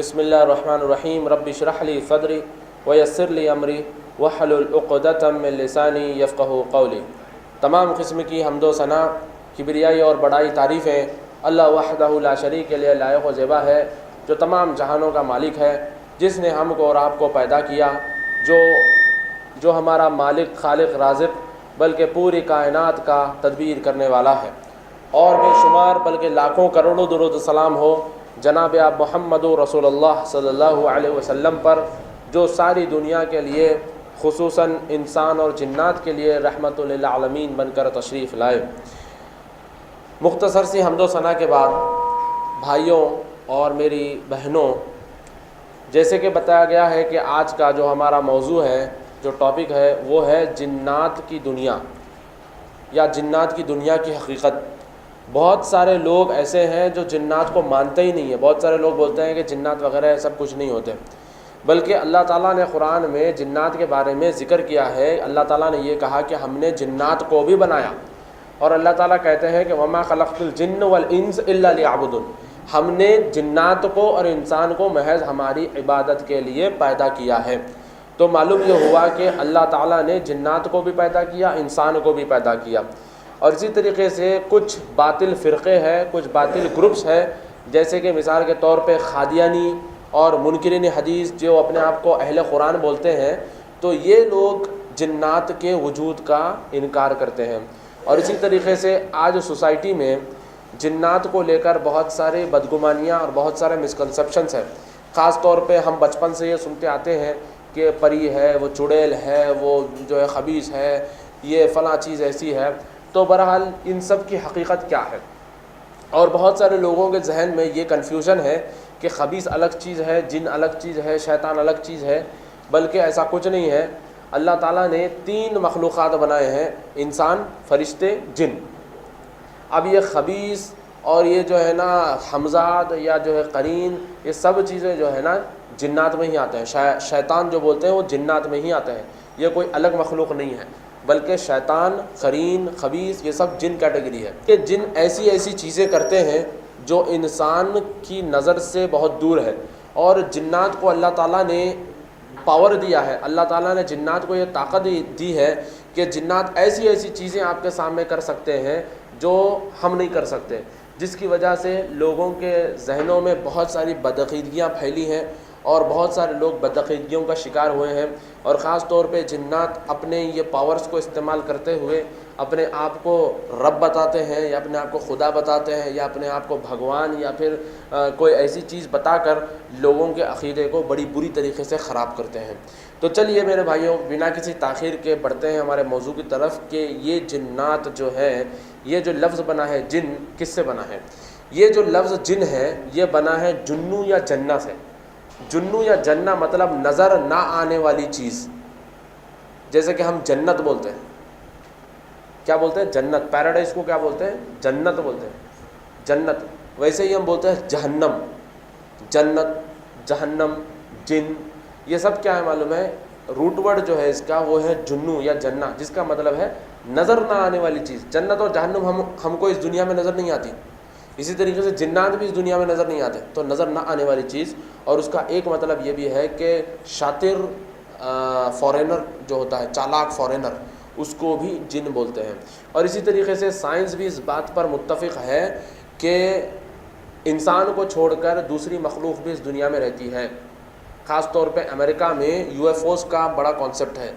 بسم اللہ الرحمن الرحیم رب اشرح لی صدری ویسر لی امری واحلل عقدۃ من لسانی یفقہوا قولی۔ تمام قسم کی حمد و ثنا، کبریائی اور بڑائی تعریفیں اللہ وحدہ لا شریک کے لیے لائق و زیبا ہے، جو تمام جہانوں کا مالک ہے، جس نے ہم کو اور آپ کو پیدا کیا، جو ہمارا مالک، خالق، رازق بلکہ پوری کائنات کا تدبیر کرنے والا ہے۔ اور بے شمار بلکہ لاکھوں کروڑوں درود و سلام ہو جناب آپ محمد رسول اللہ صلی اللہ علیہ وسلم پر، جو ساری دنیا کے لیے خصوصاً انسان اور جنات کے لیے رحمت للعالمین بن کر تشریف لائے۔ مختصر سی حمد و ثنا کے بعد بھائیوں اور میری بہنوں، جیسے کہ بتایا گیا ہے کہ آج کا جو ہمارا موضوع ہے، جو ٹاپک ہے، وہ ہے جنات کی دنیا یا جنات کی دنیا کی حقیقت۔ بہت سارے لوگ ایسے ہیں جو جنات کو مانتے ہی نہیں ہیں۔ بہت سارے لوگ بولتے ہیں کہ جنات وغیرہ سب کچھ نہیں ہوتے، بلکہ اللہ تعالیٰ نے قرآن میں جنات کے بارے میں ذکر کیا ہے۔ اللہ تعالیٰ نے یہ کہا کہ ہم نے جنات کو بھی بنایا، اور اللہ تعالیٰ کہتے ہیں کہ وما خلقت الجن والانس الا لیعبدون، ہم نے جنات کو اور انسان کو محض ہماری عبادت کے لیے پیدا کیا ہے۔ تو معلوم یہ ہوا کہ اللہ تعالیٰ نے جنات کو بھی پیدا کیا، انسان کو بھی پیدا کیا۔ اور اسی طریقے سے کچھ باطل فرقے ہیں، کچھ باطل گروپس ہیں، جیسے کہ مثال کے طور پہ قادیانی اور منکرین حدیث، جو اپنے آپ کو اہل قرآن بولتے ہیں، تو یہ لوگ جنات کے وجود کا انکار کرتے ہیں۔ اور اسی طریقے سے آج سوسائٹی میں جنات کو لے کر بہت سارے بدگمانیاں اور بہت سارے مسکنسیپشنس ہیں۔ خاص طور پہ ہم بچپن سے یہ سنتے آتے ہیں کہ پری ہے، وہ چڑیل ہے، وہ جو ہے خبیث ہے، یہ فلاں چیز ایسی ہے۔ تو بہرحال ان سب کی حقیقت کیا ہے؟ اور بہت سارے لوگوں کے ذہن میں یہ کنفیوژن ہے کہ خبیث الگ چیز ہے، جن الگ چیز ہے، شیطان الگ چیز ہے، بلکہ ایسا کچھ نہیں ہے۔ اللہ تعالیٰ نے 3 مخلوقات بنائے ہیں، انسان، فرشتے، جن۔ اب یہ خبیث اور یہ جو ہے نا حمزاد یا جو ہے قرین، یہ سب چیزیں جو ہے نا جنات میں ہی آتے ہیں۔ شیطان جو بولتے ہیں وہ جنات میں ہی آتے ہیں، یہ کوئی الگ مخلوق نہیں ہے، بلکہ شیطان، قرین، خبیث یہ سب جن کیٹیگری ہے۔ کہ جن ایسی چیزیں کرتے ہیں جو انسان کی نظر سے بہت دور ہے، اور جنات کو اللہ تعالیٰ نے پاور دیا ہے، اللہ تعالیٰ نے جنات کو یہ طاقت دی ہے کہ جنات ایسی چیزیں آپ کے سامنے کر سکتے ہیں جو ہم نہیں کر سکتے، جس کی وجہ سے لوگوں کے ذہنوں میں بہت ساری بدعقیدگیاں پھیلی ہیں، اور بہت سارے لوگ بدعقیدگیوں کا شکار ہوئے ہیں۔ اور خاص طور پہ جنات اپنے یہ پاورز کو استعمال کرتے ہوئے اپنے آپ کو رب بتاتے ہیں، یا اپنے آپ کو خدا بتاتے ہیں، یا اپنے آپ کو بھگوان، یا پھر کوئی ایسی چیز بتا کر لوگوں کے عقیدے کو بڑی بری طریقے سے خراب کرتے ہیں۔ تو چلیے میرے بھائیوں، بنا کسی تاخیر کے بڑھتے ہیں ہمارے موضوع کی طرف کہ یہ جنات جو ہے، یہ جو لفظ بنا ہے جن، کس سے بنا ہے؟ یہ جو لفظ جن ہے یہ بنا ہے جنو یا جنہ سے۔ جنو یا جنہ مطلب نظر نہ آنے والی چیز، جیسے کہ ہم جنت بولتے ہیں۔ کیا بولتے ہیں؟ جنت۔ پیراڈائز کو کیا بولتے ہیں؟ جنت بولتے ہیں، جنت۔ ویسے ہی ہم بولتے ہیں جہنم۔ جنت، جہنم، جن، یہ سب کیا ہے معلوم ہے؟ روٹ ورڈ جو ہے اس کا وہ ہے جنو یا جنہ، جس کا مطلب ہے نظر نہ آنے والی چیز۔ جنت اور جہنم ہم کو اس دنیا میں نظر نہیں آتی، اسی طریقے سے جنات بھی اس دنیا میں نظر نہیں آتے۔ تو نظر نہ آنے والی چیز، اور اس کا ایک مطلب یہ بھی ہے کہ شاطر فارینر جو ہوتا ہے، چالاک فارینر، اس کو بھی جن بولتے ہیں۔ اور اسی طریقے سے سائنس بھی اس بات پر متفق ہے کہ انسان کو چھوڑ کر دوسری مخلوق بھی اس دنیا میں رہتی ہے۔ خاص طور پہ امریکہ میں UFOs کا بڑا کانسیپٹ ہے۔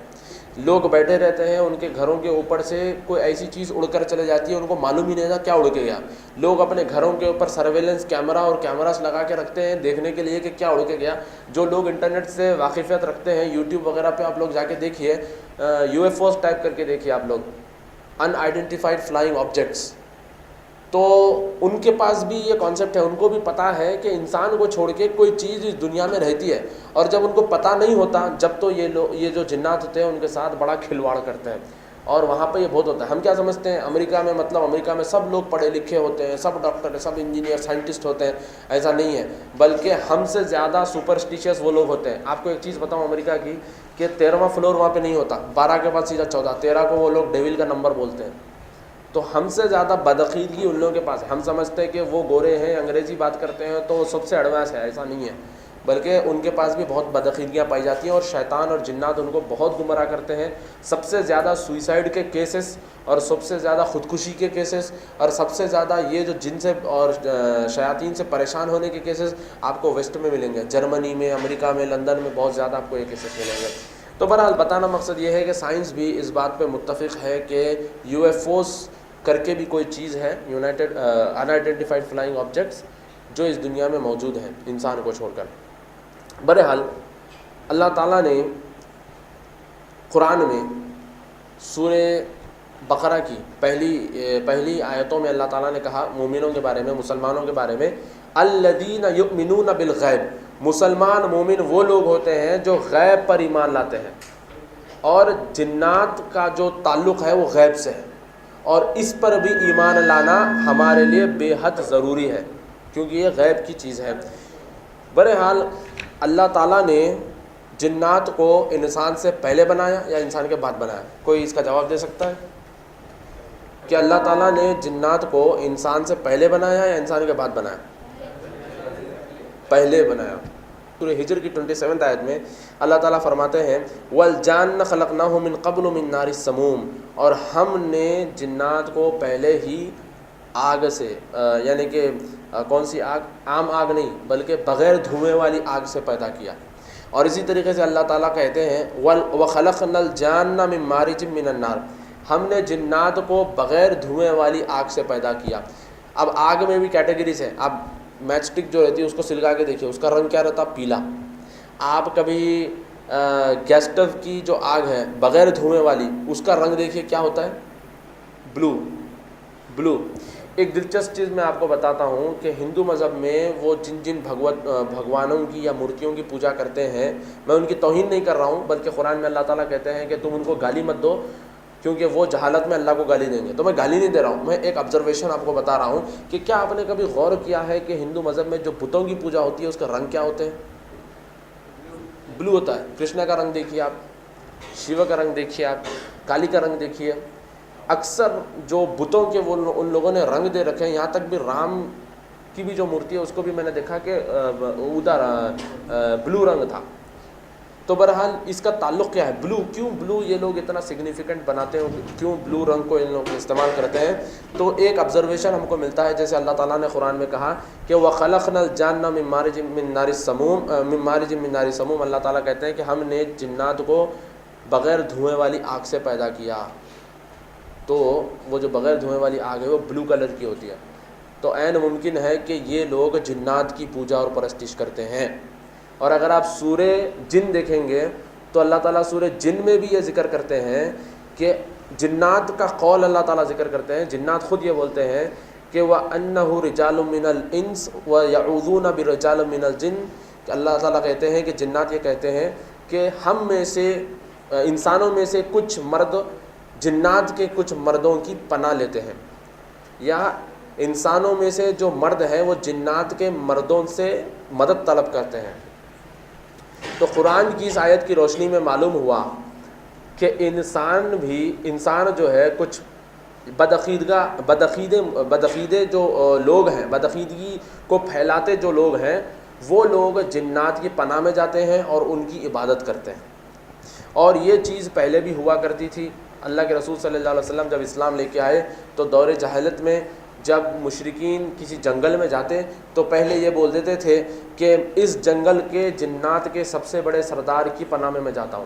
لوگ بیٹھے رہتے ہیں، ان کے گھروں کے اوپر سے کوئی ایسی چیز اڑ کر چلے جاتی ہے، ان کو معلوم ہی نہیں تھا کیا اڑ کے گیا۔ لوگ اپنے گھروں کے اوپر سرویلنس کیمرہ اور کیمراز لگا کے رکھتے ہیں دیکھنے کے لیے کہ کیا اڑ کے گیا۔ جو لوگ انٹرنیٹ سے واقفیت رکھتے ہیں، یوٹیوب وغیرہ پہ آپ لوگ جا کے دیکھیے، UFOs ٹائپ کر کے دیکھیے آپ لوگ، ان آئیڈینٹیفائڈ فلائنگ آبجیکٹس، تو ان کے پاس بھی یہ کانسیپٹ ہے، ان کو بھی پتہ ہے کہ انسان کو چھوڑ کے کوئی چیز اس دنیا میں رہتی ہے۔ اور جب ان کو پتہ نہیں ہوتا، جب تو یہ جو جنات ہوتے ہیں ان کے ساتھ بڑا کھلواڑ کرتے ہیں، اور وہاں پہ یہ بہت ہوتا ہے۔ ہم کیا سمجھتے ہیں امریکہ میں، مطلب امریکہ میں سب لوگ پڑھے لکھے ہوتے ہیں، سب ڈاکٹر ہیں، سب انجینئر، سائنٹسٹ ہوتے ہیں، ایسا نہیں ہے، بلکہ ہم سے زیادہ سپرسٹیشیس وہ لوگ ہوتے ہیں۔ آپ کو ایک چیز بتاؤں امریکہ کی، کہ 13واں فلور وہاں پہ نہیں ہوتا، 12 کے بعد سیدھا 14، 13 کو وہ لوگ ڈیول کا نمبر بولتے ہیں۔ تو ہم سے زیادہ بدعقیدگی ان لوگوں کے پاس ہے۔ ہم سمجھتے ہیں کہ وہ گورے ہیں، انگریزی بات کرتے ہیں تو وہ سب سے ایڈوانس ہے، ایسا نہیں ہے۔ بلکہ ان کے پاس بھی بہت بدعقیدگیاں پائی جاتی ہیں، اور شیطان اور جنات ان کو بہت گمراہ کرتے ہیں۔ سب سے زیادہ سوئسائڈ کے کیسز اور سب سے زیادہ خودکشی کے کیسز اور سب سے زیادہ یہ جو جن سے اور شیاطین سے پریشان ہونے کے کیسز آپ کو ویسٹ میں ملیں گے، جرمنی میں، امریکہ میں، لندن میں بہت زیادہ آپ کو یہ کیسز ملیں گے۔ تو بہرحال بتانا مقصد یہ ہے کہ سائنس بھی اس بات پہ متفق ہے کہ یو ایف اوز کر کے بھی کوئی چیز ہے، انآئیڈینٹیفائڈ فلائنگ آبجیکٹس، جو اس دنیا میں موجود ہیں انسان کو چھوڑ کر۔ بہرحال اللہ تعالیٰ نے قرآن میں سورہ بقرہ کی پہلی آیتوں میں اللہ تعالیٰ نے کہا مومنوں کے بارے میں، مسلمانوں کے بارے میں، الذین یؤمنون بالغیب، مسلمان مومن وہ لوگ ہوتے ہیں جو غیب پر ایمان لاتے ہیں، اور جنات کا جو تعلق ہے وہ غیب سے ہے، اور اس پر بھی ایمان لانا ہمارے لیے بے حد ضروری ہے کیونکہ یہ غیب کی چیز ہے۔ بہرحال اللہ تعالیٰ نے جنات کو انسان سے پہلے بنایا یا انسان کے بعد بنایا؟ کوئی اس کا جواب دے سکتا ہے کہ اللہ تعالیٰ نے جنات کو انسان سے پہلے بنایا یا انسان کے بعد بنایا؟ پہلے بنایا۔ سورہ ہجر کی 27 آیت میں اللہ تعالیٰ فرماتے ہیں وَالْجَانَّ خَلَقْنَاهُ مِنْ قَبْلُ مِنْ نَارِ السَّمُومِ، اور ہم نے جنات کو پہلے ہی آگ سے، یعنی کہ کون سی آگ؟ عام آگ نہیں بلکہ بغیر دھوئیں والی آگ سے پیدا کیا۔ اور اسی طریقے سے اللہ تعالیٰ کہتے ہیں وَخَلَقْنَا الْجَانَّ مِنْ مَارِجٍ مِنَ النَّارِ، ہم نے جنات کو بغیر دھوئیں والی آگ سے پیدا کیا۔ اب آگ میں بھی کیٹیگریز ہیں، اب میچ سٹک جو رہتی ہے اس کو سلگا کے دیکھیے، اس کا رنگ کیا رہتا؟ پیلا۔ آپ کبھی گیس اسٹو کی جو آگ ہے بغیر دھوئیں والی، اس کا رنگ دیکھیے کیا ہوتا ہے؟ بلو۔ ایک دلچسپ چیز میں آپ کو بتاتا ہوں کہ ہندو مذہب میں وہ جن بھگوانوں کی یا مورتیوں کی پوجا کرتے ہیں، میں ان کی توہین نہیں کر رہا ہوں، بلکہ قرآن میں اللہ تعالیٰ کہتے ہیں کہ تم ان کو گالی مت دو کیونکہ وہ جہالت میں اللہ کو گالی دیں گے۔ تو میں گالی نہیں دے رہا ہوں، میں ایک آبزرویشن آپ کو بتا رہا ہوں کہ کیا آپ نے کبھی غور کیا ہے کہ ہندو مذہب میں جو بتوں کی پوجا ہوتی ہے اس کا رنگ کیا ہوتے ہیں؟ بلو ہوتا ہے۔ کرشنا کا رنگ دیکھیے آپ، شیو کا رنگ دیکھیے آپ، کالی کا رنگ دیکھیے۔ اکثر جو بتوں کے وہ ان لوگوں نے رنگ دے رکھے ہیں، یہاں تک بھی رام کی بھی جو مورتی ہے اس کو بھی میں نے دیکھا کہ ادھر بلو رنگ تھا۔ تو بہرحال اس کا تعلق کیا ہے؟ بلو کیوں بلو یہ لوگ اتنا سگنیفیکنٹ بناتے ہیں، کیوں بلو رنگ کو ان لوگ استعمال کرتے ہیں؟ تو ایک آبزرویشن ہم کو ملتا ہے، جیسے اللہ تعالیٰ نے قرآن میں کہا کہ وَخَلَقْنَا الْجَانَّ مِن مَارِجٍ مِن نَارِ السَّمُومِ، اللہ تعالیٰ کہتے ہیں کہ ہم نے جنات کو بغیر دھوئیں والی آگ سے پیدا کیا۔ تو وہ جو بغیر دھوئیں والی آگ ہے وہ بلو کلر کی ہوتی ہے۔ تو عین ممکن ہے کہ یہ لوگ جنات کی پوجا اور پرستش کرتے ہیں۔ اور اگر آپ سورہ جن دیکھیں گے تو اللہ تعالیٰ سورہ جن میں بھی یہ ذکر کرتے ہیں کہ جنات کا قول اللہ تعالیٰ ذکر کرتے ہیں، جنات خود یہ بولتے ہیں کہ وَأَنَّهُ رِجَالٌ مِّنَ الْإِنسِ وَيَعُوذُونَ بِرِجَالٍ مِّنَ الْجِنِّ، کہ اللہ تعالیٰ کہتے ہیں کہ جنات یہ کہتے ہیں کہ ہم میں سے انسانوں میں سے کچھ مرد جنات کے کچھ مردوں کی پناہ لیتے ہیں، یا انسانوں میں سے جو مرد ہیں وہ جنات کے مردوں سے مدد طلب کرتے ہیں۔ تو قرآن کی اس آیت کی روشنی میں معلوم ہوا کہ انسان جو ہے کچھ بدعقیدے جو لوگ ہیں، بدعقیدگی کو پھیلاتے جو لوگ ہیں، وہ لوگ جنات کی پناہ میں جاتے ہیں اور ان کی عبادت کرتے ہیں۔ اور یہ چیز پہلے بھی ہوا کرتی تھی۔ اللہ کے رسول صلی اللہ علیہ وسلم جب اسلام لے کے آئے تو دور جہالت میں جب مشرکین کسی جنگل میں جاتے تو پہلے یہ بول دیتے تھے کہ اس جنگل کے جنات کے سب سے بڑے سردار کی پناہ میں جاتا ہوں۔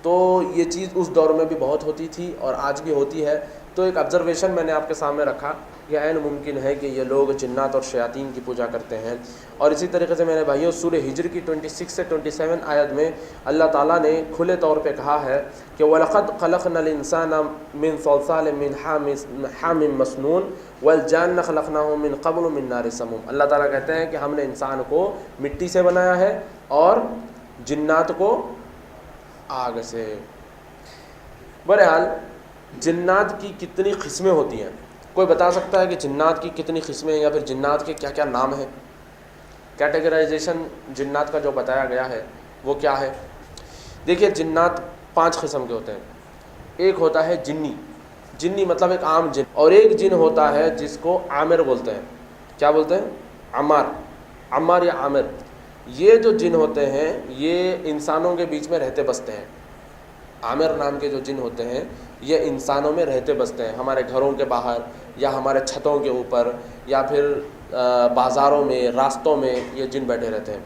تو یہ چیز اس دور میں بھی بہت ہوتی تھی اور آج بھی ہوتی ہے۔ تو ایک آبزرویشن میں نے آپ کے سامنے رکھا کہ عین ممکن ہے کہ یہ لوگ جنات اور شیاطین کی پوجا کرتے ہیں۔ اور اسی طریقے سے میرے بھائیوں سورہ ہجر کی 26 سے 27 آیت میں اللہ تعالیٰ نے کھلے طور پہ کہا ہے کہ وَلَقَدْ خَلَقْنَا الْإِنسَانَ مِنْ صَلْصَالٍ مِنْ حَامٍ مَسْنُونٍ وَالْجَانَّ خَلَقْنَاهُ مِنْ قَبْلُ مِنْ نَارِ السَّمُومِ، اللہ تعالیٰ کہتے ہیں کہ ہم نے انسان کو مٹی سے بنایا ہے اور جنات کو آگ سے۔ بہرحال جنات کی کتنی قسمیں ہوتی ہیں؟ کوئی بتا سکتا ہے کہ جنات کی کتنی قسمیں ہیں یا پھر جنات کے کیا کیا نام ہیں؟ کیٹیگرائزیشن جنات کا جو بتایا گیا ہے وہ کیا ہے؟ دیکھیے جنات 5 قسم کے ہوتے ہیں۔ ایک ہوتا ہے جنی مطلب ایک عام جن، اور ایک جن ہوتا ہے جس کو عامر بولتے ہیں۔ کیا بولتے ہیں؟ عمار یا عامر۔ یہ جو جن ہوتے ہیں یہ انسانوں کے بیچ میں رہتے بستے ہیں. عامر نام کے جو جن ہوتے ہیں یہ انسانوں میں رہتے بستے ہیں، ہمارے گھروں کے باہر یا ہمارے چھتوں کے اوپر یا پھر بازاروں میں، راستوں میں یہ جن بیٹھے رہتے ہیں.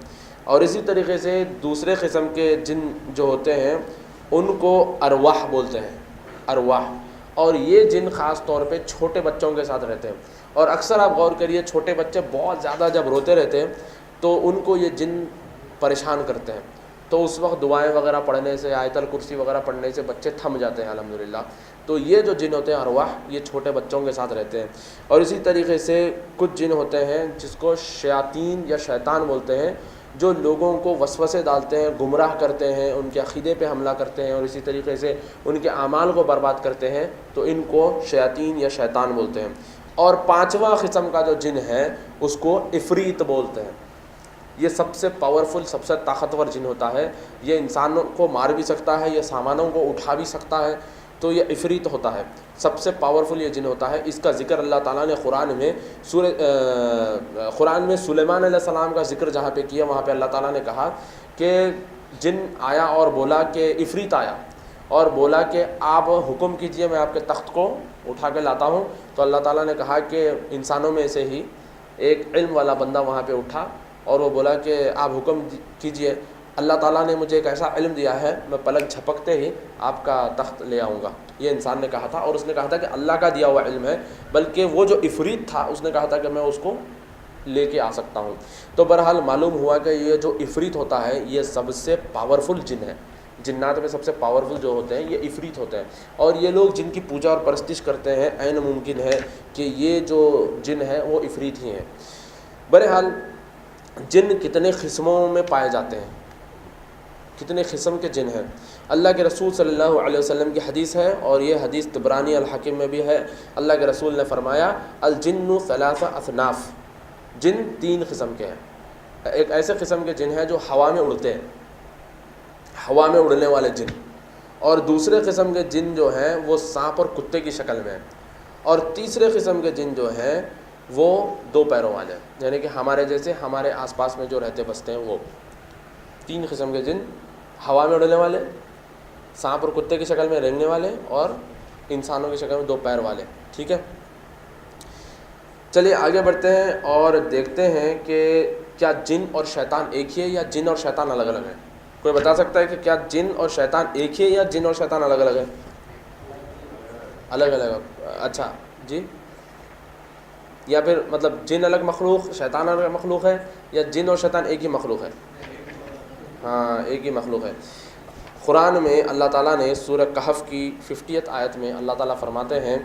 اور اسی طریقے سے دوسرے قسم کے جن جو ہوتے ہیں ان کو ارواح بولتے ہیں، ارواح. اور یہ جن خاص طور پہ چھوٹے بچوں کے ساتھ رہتے ہیں. اور اکثر آپ غور کریے چھوٹے بچے بہت زیادہ جب روتے رہتے ہیں تو ان کو یہ جن پریشان کرتے ہیں، تو اس وقت دعائیں وغیرہ پڑھنے سے، آیت الکرسی وغیرہ پڑھنے سے بچے تھم جاتے ہیں الحمدللہ. تو یہ جو جن ہوتے ہیں ارواح، یہ چھوٹے بچوں کے ساتھ رہتے ہیں. اور اسی طریقے سے کچھ جن ہوتے ہیں جس کو شیاطین یا شیطان بولتے ہیں، جو لوگوں کو وسوسے ڈالتے ہیں، گمراہ کرتے ہیں، ان کے عقیدے پہ حملہ کرتے ہیں اور اسی طریقے سے ان کے اعمال کو برباد کرتے ہیں، تو ان کو شیاطین یا شیطان بولتے ہیں. اور پانچواں قسم کا جو جن ہے اس کو عفریت بولتے ہیں. یہ سب سے پاورفل، سب سے طاقتور جن ہوتا ہے. یہ انسانوں کو مار بھی سکتا ہے، یہ سامانوں کو اٹھا بھی سکتا ہے. تو یہ عفریت ہوتا ہے، سب سے پاورفل یہ جن ہوتا ہے. اس کا ذکر اللہ تعالیٰ نے قرآن میں سلیمان علیہ السلام کا ذکر جہاں پہ کیا، وہاں پہ اللہ تعالیٰ نے کہا کہ جن آیا اور بولا کہ عفریت آیا اور بولا کہ آپ حکم کیجئے میں آپ کے تخت کو اٹھا کے لاتا ہوں. تو اللہ تعالیٰ نے کہا کہ انسانوں میں سے ہی ایک علم والا بندہ وہاں پہ اٹھا اور وہ بولا کہ آپ حکم کیجئے، اللہ تعالیٰ نے مجھے ایک ایسا علم دیا ہے، میں پلک جھپکتے ہی آپ کا تخت لے آؤں گا. یہ انسان نے کہا تھا، اور اس نے کہا تھا کہ اللہ کا دیا ہوا علم ہے، بلکہ وہ جو عفریت تھا اس نے کہا تھا کہ میں اس کو لے کے آ سکتا ہوں. تو بہرحال معلوم ہوا کہ یہ جو عفریت ہوتا ہے یہ سب سے پاورفل جن ہے. جنات میں سب سے پاورفل جو ہوتے ہیں یہ عفریت ہوتے ہیں. اور یہ لوگ جن کی پوجا اور پرستش کرتے ہیں، عین ممکن ہے کہ یہ جو جن ہے وہ عفریت ہی ہیں. بہرحال جن کتنے قسموں میں پائے جاتے ہیں، کتنے قسم کے جن ہیں. اللہ کے رسول صلی اللہ علیہ وسلم کی حدیث ہے، اور یہ حدیث طبرانی الحاکم میں بھی ہے. اللہ کے رسول نے فرمایا الجن ثلاث اصناف، جن تین قسم کے ہیں. ایک ایسے قسم کے جن ہیں جو ہوا میں اڑتے ہیں، ہوا میں اڑنے والے جن. اور دوسرے قسم کے جن جو ہیں وہ سانپ اور کتے کی شکل میں ہیں. اور تیسرے قسم کے جن جو ہیں وہ دو پیروں والے ہیں، یعنی کہ ہمارے جیسے ہمارے آس پاس میں جو رہتے بستے ہیں. وہ تین قسم کے جن، ہوا میں اڑنے والے، سانپ اور کتے کی شکل میں رینگنے والے، اور انسانوں کی شکل میں دو پیر والے. ٹھیک ہے، چلیے آگے بڑھتے ہیں اور دیکھتے ہیں کہ کیا جن اور شیطان ایک ہی ہے یا جن اور شیطان الگ الگ ہیں. کوئی بتا سکتا ہے کہ کیا جن اور شیطان ایک ہی ہے یا جن اور شیطان الگ الگ ہے؟ الگ الگ. اچھا جی، یا پھر مطلب جن الگ مخلوق، شیطان الگ مخلوق ہے، یا جن اور شیطان ایک ہی مخلوق ہے؟ ہاں ایک ہی مخلوق ہے. قرآن میں اللہ تعالیٰ نے سورہ کہف کی 50 آیت میں اللہ تعالیٰ فرماتے ہیں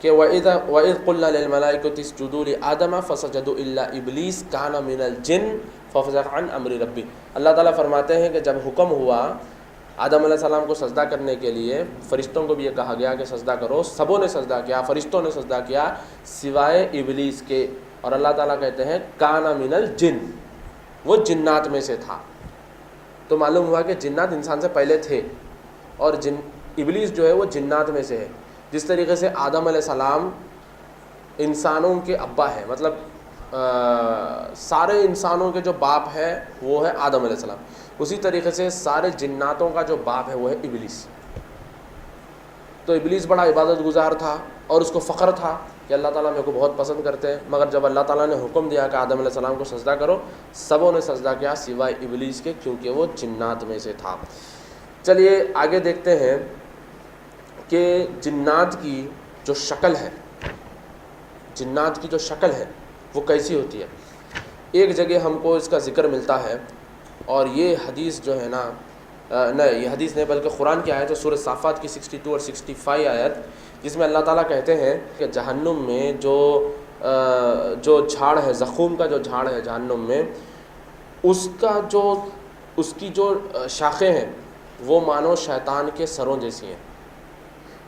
کہ وَإِذْ قُلْنَا لِلْمَلَائِكَةِ اسْجُدُوا لِآدَمَ فَسَجَدُوا إِلَّا إِبْلِيسَ كَانَ مِنَ الْجِنِّ فَفَسَقَ عَنْ أَمْرِ رَبِّهِ. اللہ تعالیٰ فرماتے ہیں کہ جب حکم ہوا آدم علیہ السلام کو سجدہ کرنے کے لیے، فرشتوں کو بھی یہ کہا گیا کہ سجدہ کرو، سبوں نے سجدہ کیا، فرشتوں نے سجدہ کیا سوائے ابلیس کے. اور اللہ تعالیٰ کہتے ہیں کَانَ مِنَ الْجِنِّ، وہ جنات میں سے تھا. تو معلوم ہوا کہ جنات انسان سے پہلے تھے، اور ابلیس جو ہے وہ جنات میں سے ہے. جس طریقے سے آدم علیہ السلام انسانوں کے ابا ہے، مطلب سارے انسانوں کے جو باپ ہے وہ ہے آدم علیہ السلام، اسی طریقے سے سارے جناتوں کا جو باپ ہے وہ ہے ابلیس. تو ابلیس بڑا عبادت گزار تھا اور اس کو فخر تھا کہ اللہ تعالیٰ میرے کو بہت پسند کرتے ہیں. مگر جب اللہ تعالیٰ نے حکم دیا کہ آدم علیہ السلام کو سجدہ کرو، سبوں نے سجدہ کیا سوائے ابلیس کے، کیونکہ وہ جنات میں سے تھا. چلیے آگے دیکھتے ہیں کہ جنات کی جو شکل ہے، جنات کی جو شکل ہے وہ کیسی ہوتی ہے. ایک جگہ ہم کو اس کا ذکر ملتا ہے، اور یہ حدیث جو ہے نا، نہیں یہ حدیث نہیں بلکہ قرآن کی آیت ہے، سورہ صافات کی 62 اور 65 آیت، جس میں اللہ تعالیٰ کہتے ہیں کہ جہنم میں جو جھاڑ ہے، زقوم کا جو جھاڑ ہے جہنم میں، اس کی جو شاخیں ہیں وہ مانو شیطان کے سروں جیسی ہیں.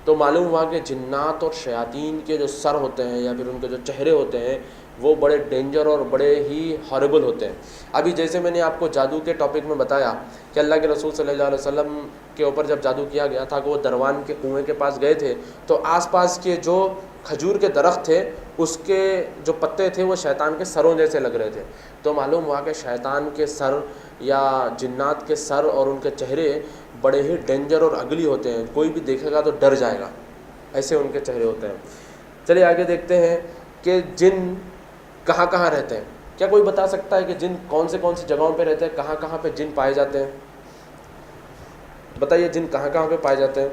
تو معلوم ہوا کہ جنات اور شیاطین کے جو سر ہوتے ہیں یا پھر ان کے جو چہرے ہوتے ہیں وہ بڑے ڈینجر اور بڑے ہی ہاربل ہوتے ہیں. ابھی جیسے میں نے آپ کو جادو کے ٹاپک میں بتایا کہ اللہ کے رسول صلی اللہ علیہ وسلم کے اوپر جب جادو کیا گیا تھا کہ وہ دروان کے کنویں کے پاس گئے تھے تو آس پاس کے جو کھجور کے درخت تھے اس کے جو پتے تھے وہ شیطان کے سروں جیسے لگ رہے تھے. تو معلوم ہوا کہ شیطان کے سر یا جنات کے سر اور ان کے چہرے بڑے ہی ڈینجر اور اگلی ہوتے ہیں. کوئی بھی دیکھے گا تو ڈر جائے گا, ایسے ان کے چہرے ہوتے ہیں. چلیے آگے دیکھتے ہیں کہ جن کہاں کہاں رہتے ہیں. کیا کوئی بتا سکتا ہے کہ جن کون سی جگہوں پہ رہتے ہیں, کہاں کہاں پہ جن پائے جاتے ہیں؟ بتائیے جن کہاں کہاں پہ پائے جاتے ہیں؟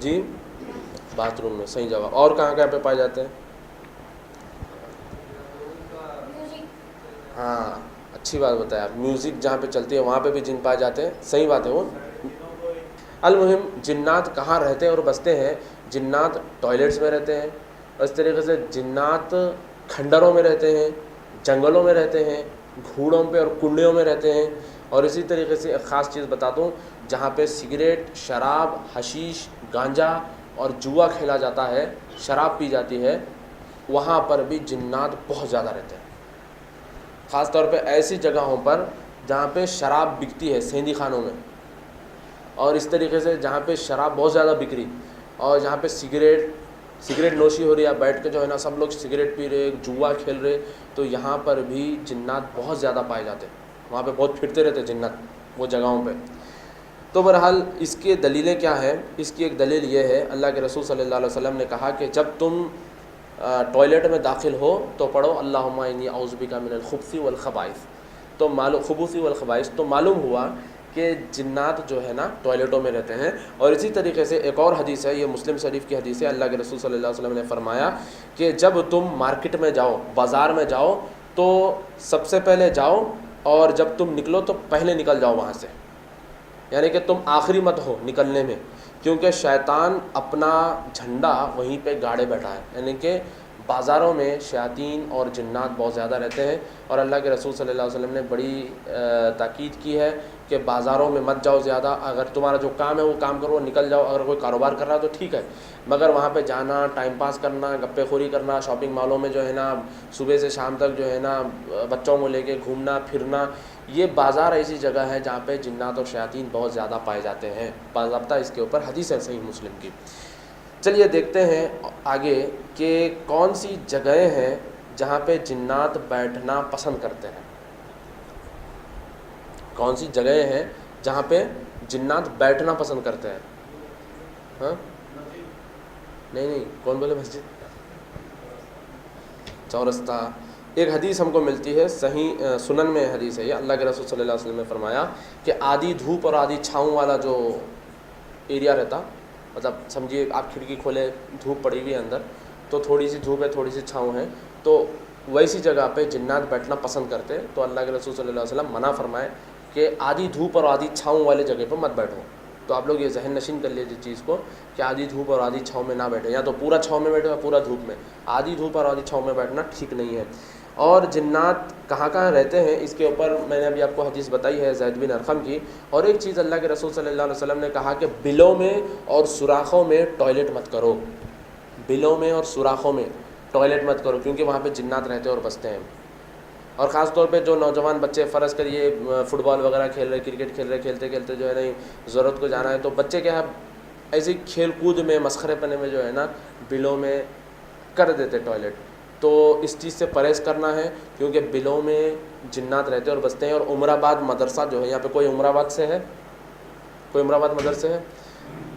جی باتھ روم میں, صحیح جواب. اور کہاں کہاں پہ پائے جاتے ہیں؟ ہاں اچھی بات بتایا آپ, میوزک جہاں پہ چلتی ہے وہاں پہ بھی جن پائے جاتے ہیں, صحیح بات ہے. وہ المہم جنات کہاں رہتے ہیں اور بستے ہیں؟ جنات ٹوائلٹس میں رہتے ہیں, اور اس طریقے سے جنات کھنڈروں میں رہتے ہیں, جنگلوں میں رہتے ہیں, گھوڑوں پہ اور کنڈیوں میں رہتے ہیں. اور اسی طریقے سے ایک خاص چیز بتا دوں, جہاں پہ سگریٹ, شراب, حشیش, گانجا اور جوا کھیلا جاتا ہے, شراب پی جاتی ہے, وہاں پر بھی جنات بہت زیادہ رہتے ہیں. خاص طور پہ ایسی جگہوں پر جہاں پہ شراب بکتی ہے, سیندی خانوں میں, اور اس طریقے سے جہاں پہ شراب بہت زیادہ بک رہی اور جہاں پہ سگریٹ نوشی ہو رہی ہے, بیٹھ کے جو ہے نا سب لوگ سگریٹ پی رہے, جوا کھیل رہے, تو یہاں پر بھی جنات بہت زیادہ پائے جاتے ہیں. وہاں پہ بہت پھرتے رہتے جنات وہ جگہوں پہ. تو بہرحال اس کی دلیلیں کیا ہیں؟ اس کی ایک دلیل یہ ہے, اللہ کے رسول صلی اللہ علیہ وسلم نے کہا کہ جب تم ٹوائلٹ میں داخل ہو تو پڑھو اللہم انی اعوذ بک من الخبث والخبائث. تو خبث والخبائث, تو معلوم ہوا کہ جنات جو ہے نا ٹوائلٹوں میں رہتے ہیں. اور اسی طریقے سے ایک اور حدیث ہے, یہ مسلم شریف کی حدیث ہے, اللہ کے رسول صلی اللہ علیہ وسلم نے فرمایا کہ جب تم مارکیٹ میں جاؤ, بازار میں جاؤ, تو سب سے پہلے جاؤ اور جب تم نکلو تو پہلے نکل جاؤ وہاں سے, یعنی کہ تم آخری مت ہو نکلنے میں, کیونکہ شیطان اپنا جھنڈا وہیں پہ گاڑے بیٹھا ہے. یعنی کہ بازاروں میں شیاطین اور جنات بہت زیادہ رہتے ہیں, اور اللہ کے رسول صلی اللہ علیہ وسلم نے بڑی تاکید کی ہے کہ بازاروں میں مت جاؤ زیادہ. اگر تمہارا جو کام ہے وہ کام کرو, نکل جاؤ. اگر کوئی کاروبار کر رہا ہے تو ٹھیک ہے, مگر وہاں پہ جانا, ٹائم پاس کرنا, گپے خوری کرنا, شاپنگ مالوں میں جو ہے نا صبح سے شام تک جو ہے نا بچوں کو لے کے گھومنا پھرنا, یہ بازار ایسی جگہ ہے جہاں پہ جنات اور شیاطین بہت زیادہ پائے جاتے ہیں. باضابطہ اس کے اوپر حدیث ہے صحیح مسلم کی. چلیے دیکھتے ہیں آگے کہ کون سی جگہیں ہیں جہاں پہ جنات بیٹھنا پسند کرتے ہیں. کون سی جگہیں ہیں جہاں پہ جنات بیٹھنا پسند کرتے ہیں؟ ہاں نہیں, کون بولے؟ مسجد, چورستہ. ایک حدیث ہم کو ملتی ہے, صحیح سنن میں حدیث ہے یہ, اللہ کے رسول صلی اللہ علیہ وسلم نے فرمایا کہ آدھی دھوپ اور آدھی چھاؤں والا جو ایریا رہتا, مطلب سمجھیے آپ کھڑکی کھولے, دھوپ پڑی ہوئی ہے اندر, تو تھوڑی سی دھوپ ہے تھوڑی سی چھاؤں ہے, تو ویسی جگہ پہ جنات بیٹھنا پسند کرتے. تو اللہ کے رسول صلی اللہ علیہ وسلم منع فرمائے کہ آدھی دھوپ اور آدھی چھاؤں والے جگہ پہ مت بیٹھو. تو آپ لوگ یہ ذہن نشین کر لیجیے چیز کو کہ آدھی دھوپ اور آدھی چھاؤں میں نہ بیٹھے, یا تو پورا چھاؤں میں بیٹھے یا پورا دھوپ میں. آدھی دھوپ اور آدھی چھاؤں میں بیٹھنا ٹھیک نہیں ہے. اور جنات کہاں کہاں رہتے ہیں اس کے اوپر میں نے ابھی آپ کو حدیث بتائی ہے زید بن ارقم کی. اور ایک چیز اللہ کے رسول صلی اللہ علیہ وسلم نے کہا کہ بلوں میں اور سوراخوں میں ٹوائلٹ مت کرو. بلوں میں اور سوراخوں میں ٹوائلٹ مت کرو, کیونکہ وہاں پہ جنات رہتے اور بستے ہیں. اور خاص طور پہ جو نوجوان بچے, فرض کریے فٹ بال وغیرہ کھیل رہے, کرکٹ کھیل رہے, کھیلتے کھیلتے جو ہے نہیں ضرورت کو جانا ہے, تو بچے کیا ہے ایسے کھیل کود میں مسخرے پنے میں جو ہے نا بلوں میں کر دیتے ٹوائلٹ. تو اس چیز سے پرہیز کرنا ہے, کیونکہ بلوں میں جنات رہتے اور بستے ہیں. اور عمر آباد مدرسہ جو ہے, یہاں پہ کوئی عمر آباد سے ہے؟ کوئی عمر آباد مدرسے ہے؟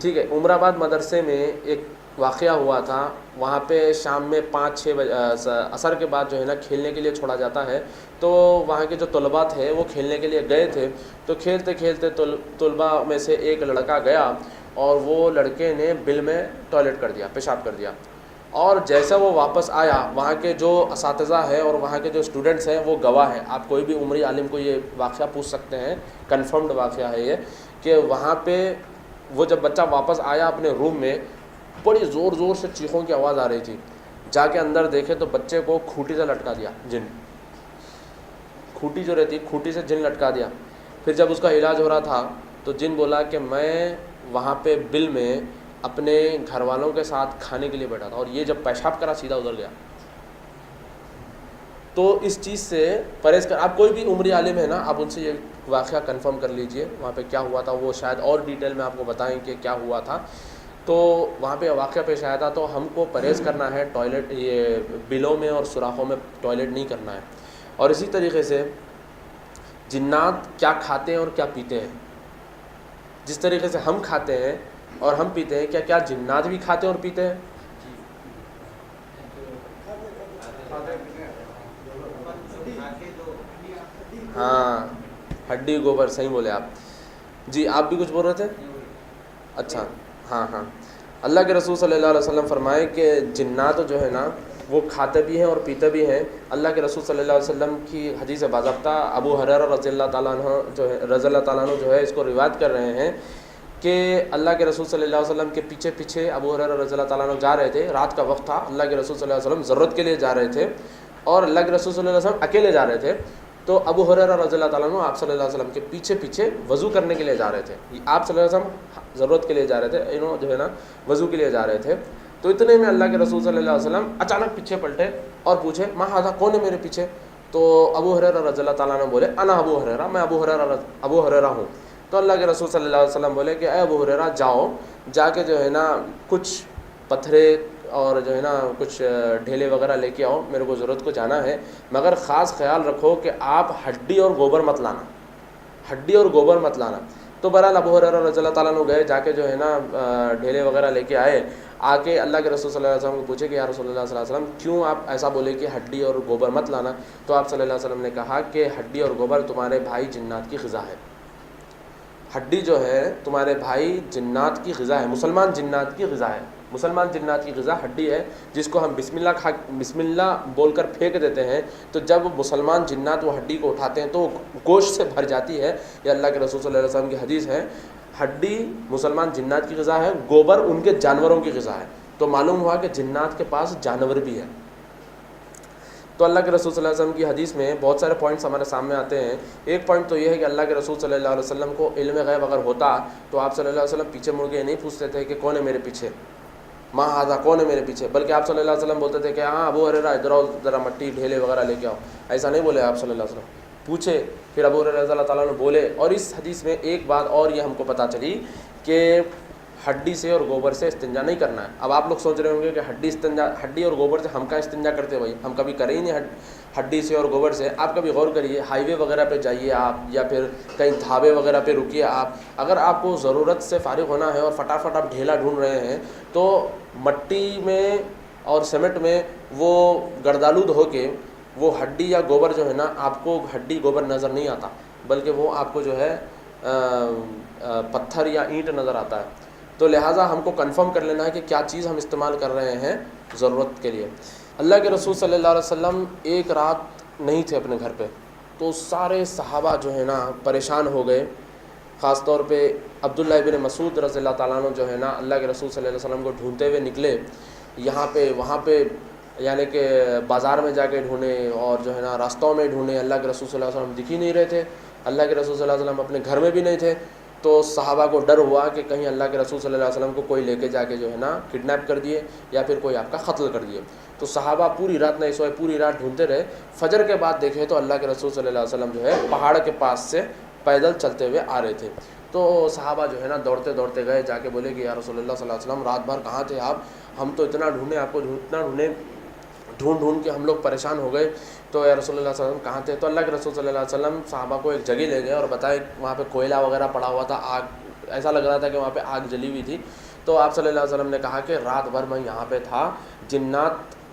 ٹھیک ہے. عمر آباد مدرسے میں ایک واقعہ ہوا تھا. وہاں پہ شام میں 5-6 بجے عصر کے بعد جو ہے نا کھیلنے کے لیے چھوڑا جاتا ہے. تو وہاں کے جو طلباء تھے وہ کھیلنے کے لیے گئے تھے. تو کھیلتے کھیلتے طلباء میں سے ایک لڑکا گیا اور وہ لڑکے نے بل میں ٹوائلٹ کر دیا, پیشاب کر دیا. اور جیسا وہ واپس آیا, وہاں کے جو اساتذہ ہیں اور وہاں کے جو اسٹوڈنٹس ہیں وہ گواہ ہیں. آپ کوئی بھی عمری عالم کو یہ واقعہ پوچھ سکتے ہیں, کنفرمڈ واقعہ ہے یہ, کہ وہاں پہ وہ جب بچہ واپس آیا اپنے روم میں, بڑی زور زور سے چیخوں کی آواز آ رہی تھی. جا کے اندر دیکھے تو بچے کو کھوٹی سے لٹکا دیا جن, کھوٹی جو رہتی کھوٹی سے جن لٹکا دیا. پھر جب اس کا علاج ہو رہا تھا تو جن بولا کہ میں وہاں پہ بل میں اپنے گھر والوں کے ساتھ کھانے کے لیے بیٹھا تھا, اور یہ جب پیشاب کرا سیدھا ادھر گیا. تو اس چیز سے پرہیز کر. آپ کوئی بھی عمری عالم ہے نا, آپ ان سے یہ واقعہ کنفرم کر لیجئے وہاں پہ کیا ہوا تھا. وہ شاید اور ڈیٹیل میں آپ کو بتائیں کہ کیا ہوا تھا. تو وہاں پہ واقعہ پیش آیا تھا. تو ہم کو پرہیز کرنا ہے ٹوائلٹ, یہ بلوں میں اور سوراخوں میں ٹوائلٹ نہیں کرنا ہے. اور اسی طریقے سے جنات کیا کھاتے ہیں اور کیا پیتے ہیں. جس طریقے سے ہم کھاتے ہیں اور ہم پیتے ہیں, کیا کیا جنات بھی کھاتے ہیں اور پیتے ہیں؟ ہاں, ہڈی گوبر, صحیح بولے آپ. جی آپ بھی کچھ بول رہے تھے؟ اچھا, ہاں ہاں. اللہ کے رسول صلی اللہ علیہ وسلم فرمائے کہ جنات جو ہے نا وہ کھاتے بھی ہیں اور پیتے بھی ہیں. اللہ کے رسول صلی اللہ علیہ وسلم کی حدیث باضابطہ ابو ہریرہ رضی اللہ تعالیٰ عنہ جو ہے اس کو روایت کر رہے ہیں کہ اللہ کے رسول صلی اللہ علیہ وسلم کے پیچھے پیچھے ابو ہریرہ رضی اللہ تعالیٰ عنہ جا رہے تھے. رات کا وقت تھا, اللہ کے رسول صلی اللہ علیہ وسلم ضرورت کے لیے جا رہے تھے اور اللہ کے رسول صلی اللہ علیہ وسلم اکیلے جا رہے تھے. تو ابو ہریرہ رضی اللہ تعالیٰ عنہ آپ صلی اللہ علیہ وسلم کے پیچھے پیچھے وضو کرنے کے لیے جا رہے تھے. آپ صلی اللہ علیہ وسلم ضرورت کے لیے جا رہے تھے, انہوں جو ہے نا وضو کے لیے جا رہے تھے. تو اتنے میں اللہ کے رسول صلی اللہ علیہ وسلم اچانک پیچھے پلٹے اور پوچھے ما ھذا, کون ہے میرے پیچھے؟ تو ابو ہریرہ رضی اللہ تعالیٰ عنہ بولے انا ابو ہریرہ, میں ابو ہریرہ ہوں. تو اللہ کے رسول صلی اللہ علیہ وسلم بولے کہ اے ابو ہریرہ جاؤ, جا کے جو ہے نا کچھ پتھرے اور جو ہے نا کچھ ڈھیلے وغیرہ لے کے آؤ, میرے کو ضرورت کو جانا ہے, مگر خاص خیال رکھو کہ آپ ہڈی اور گوبر مت لانا, ہڈی اور گوبر مت لانا. تو بہرحال ابو ہریرہ رضی اللہ تعالیٰ عنہ گئے, جا کے جو ہے نا ڈھیلے وغیرہ لے کے آئے. آ کے اللہ کے رسول صلی اللہ علیہ وسلم کو پوچھے کہ یا رسول اللہ صلی اللہ علیہ وسلم کیوں آپ ایسا بولے کہ ہڈی اور گوبر مت لانا؟ تو آپ صلی اللہ علیہ وسلم نے کہا کہ ہڈی اور گوبر تمہارے بھائی جنات کی غذا ہے. ہڈی جو ہے تمہارے بھائی جنات کی غذا ہے, مسلمان جنات کی غذا ہے. مسلمان جنات کی غذا ہڈی ہے, جس کو ہم بسم اللہ بول کر پھینک دیتے ہیں, تو جب مسلمان جنات وہ ہڈی کو اٹھاتے ہیں تو گوشت سے بھر جاتی ہے. یہ اللہ کے رسول صلی اللہ علیہ وسلم کی حدیث ہے. ہڈی مسلمان جنات کی غذا ہے, گوبر ان کے جانوروں کی غذا ہے. تو معلوم ہوا کہ جنات کے پاس جانور بھی ہے. تو اللہ کے رسول صلی اللہ علیہ وسلم کی حدیث میں بہت سارے پوائنٹس ہمارے سامنے آتے ہیں. ایک پوائنٹ تو یہ ہے کہ اللہ کے رسول صلی اللہ علیہ وسلم کو علم غیب اگر ہوتا تو آپ صلی اللہ علیہ وسلم پیچھے مڑ کے نہیں پوچھتے تھے کہ کون ہے میرے پیچھے, ما ھذا, کون ہے میرے پیچھے, بلکہ آپ صلی اللہ علیہ وسلم بولتے تھے کہ ہاں ابو ہریرہ ادھر آؤ, ذرا مٹی ڈھیلے وغیرہ لے کے آؤ. ایسا نہیں بولے آپ صلی اللہ علیہ وسلم, پوچھے. پھر ابو ہریرہ رضی اللہ تعالیٰ عنہ بولے. اور اس حدیث میں ایک بات اور یہ ہم کو پتہ چلی کہ ہڈی سے اور گوبر سے استنجا نہیں کرنا ہے. اب آپ لوگ سوچ رہے ہوں گے کہ ہڈی اور گوبر سے ہم کا استنجا کرتے ہیں؟ بھائی ہم کبھی کرے ہی نہیں ہڈی سے اور گوبر سے. آپ کبھی غور کریے, ہائی وے وغیرہ پہ جائیے آپ, یا پھر کہیں ڈھابے وغیرہ پہ رکیے آپ, اگر آپ کو ضرورت سے فارغ ہونا ہے اور فٹافٹ آپ ڈھیلا ڈھونڈ رہے ہیں تو مٹی میں اور سیمنٹ میں وہ گردآلود ہو کے وہ ہڈی یا گوبر جو ہے نا, آپ کو ہڈی گوبر نظر نہیں آتا, بلکہ وہ آپ کو جو ہے پتھر یا اینٹ نظر آتا ہے. تو لہٰذا ہم کو کنفرم کر لینا ہے کہ کیا چیز ہم استعمال کر رہے ہیں ضرورت کے لیے. اللہ کے رسول صلی اللہ علیہ وسلم ایک رات نہیں تھے اپنے گھر پہ, تو سارے صحابہ جو ہے نا پریشان ہو گئے. خاص طور پہ عبداللہ ابن مسعود رضی اللہ تعالیٰ عنہ جو ہے نا اللہ کے رسول صلی اللہ علیہ وسلم کو ڈھونڈتے ہوئے نکلے, یہاں پہ وہاں پہ, یعنی کہ بازار میں جا کے ڈھونڈے اور جو ہے نا راستوں میں ڈھونڈے. اللہ کے رسول صلی اللہ علیہ وسلم دکھ ہی نہیں رہے تھے. اللہ کے رسول صلی اللہ علیہ وسلم اپنے گھر میں بھی نہیں تھے. تو صحابہ کو ڈر ہوا کہ کہیں اللہ کے رسول صلی اللہ علیہ وسلم کو کوئی لے کے جا کے جو ہے نا کڈنیپ کر دیے یا پھر کوئی آپ کا قتل کر دیے. تو صحابہ پوری رات نہیں سوئے, پوری رات ڈھونڈتے رہے. فجر کے بعد دیکھے تو اللہ کے رسول صلی اللہ علیہ وسلم جو ہے پہاڑ کے پاس سے پیدل چلتے ہوئے آ رہے تھے. تو صحابہ جو ہے نا دوڑتے دوڑتے گئے, جا کے بولے کہ یا رسول اللہ صلی اللہ علیہ وسلم رات بھر کہاں تھے آپ؟ ہم تو اتنا ڈھونڈے, آپ کو اتنا ڈھونڈ کے ہم لوگ پریشان ہو گئے. تو یا رسول اللہ صلی اللہ علیہ وسلم کہاں تھے؟ تو اللہ کے رسول صلی اللہ علیہ وسلم صحابہ کو ایک جگہ لے گئے اور بتائے وہاں پہ کوئلہ وغیرہ پڑا ہوا تھا, آگ, ایسا لگ رہا تھا کہ وہاں پہ آگ جلی ہوئی تھی. تو آپ صلی اللہ علیہ وسلم نے کہا کہ رات بھر میں یہاں پہ تھا,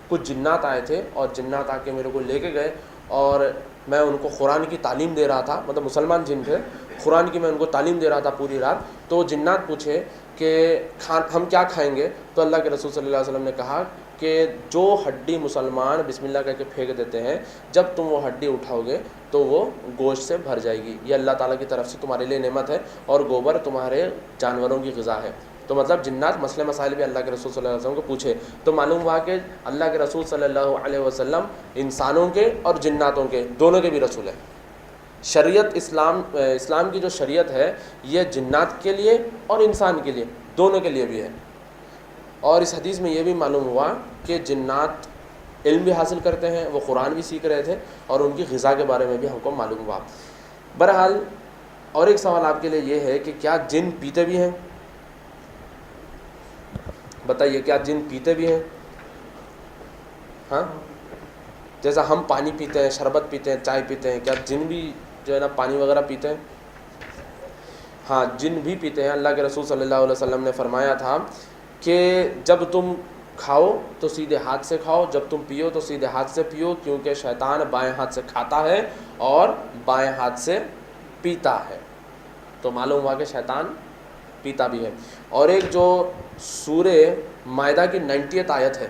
کچھ جنات آئے تھے اور جنات آ کے میرے کو لے کے گئے اور میں ان کو قرآن کی تعلیم دے رہا تھا. مطلب مسلمان جن تھے, قرآن کی میں ان کو تعلیم دے رہا تھا پوری رات. تو جنات پوچھے کہ ہم کیا کھائیں گے؟ تو اللہ کے رسول صلی اللہ علیہ وسلم نے کہا کہ جو ہڈی مسلمان بسم اللہ کہہ کے پھینک دیتے ہیں, جب تم وہ ہڈی اٹھاؤ گے تو وہ گوشت سے بھر جائے گی. یہ اللہ تعالیٰ کی طرف سے تمہارے لیے نعمت ہے, اور گوبر تمہارے جانوروں کی غذا ہے. تو مطلب جنات مسئلے مسائل بھی اللہ کے رسول صلی اللہ علیہ وسلم کو پوچھے. تو معلوم ہوا کہ اللہ کے رسول صلی اللہ علیہ وسلم انسانوں کے اور جناتوں کے دونوں کے بھی رسول ہیں. شریعت اسلام کی جو شریعت ہے یہ جنات کے لیے اور انسان کے لیے, دونوں کے لیے بھی ہے. اور اس حدیث میں یہ بھی معلوم ہوا کہ جنات علم بھی حاصل کرتے ہیں، وہ قرآن بھی سیکھ رہے تھے اور ان کی غذا کے بارے میں بھی ہم کو معلوم ہوا۔ بہرحال اور ایک سوال آپ کے لیے یہ ہے کہ کیا جن پیتے بھی ہیں؟ بتائیے، کیا جن پیتے بھی ہیں؟ ہاں، جیسا ہم پانی پیتے ہیں، شربت پیتے ہیں، چائے پیتے ہیں، کیا جن بھی جو ہے نا پانی وغیرہ پیتے ہیں؟ ہاں، جن بھی پیتے ہیں۔ اللہ کے رسول صلی اللہ علیہ وسلم نے فرمایا تھا کہ جب تم کھاؤ تو سیدھے ہاتھ سے کھاؤ، جب تم پیو تو سیدھے ہاتھ سے پیو، کیونکہ شیطان بائیں ہاتھ سے کھاتا ہے اور بائیں ہاتھ سے پیتا ہے۔ تو معلوم ہوا کہ شیطان پیتا بھی ہے۔ اور ایک جو سورہ مائدہ کی 90 آیت ہے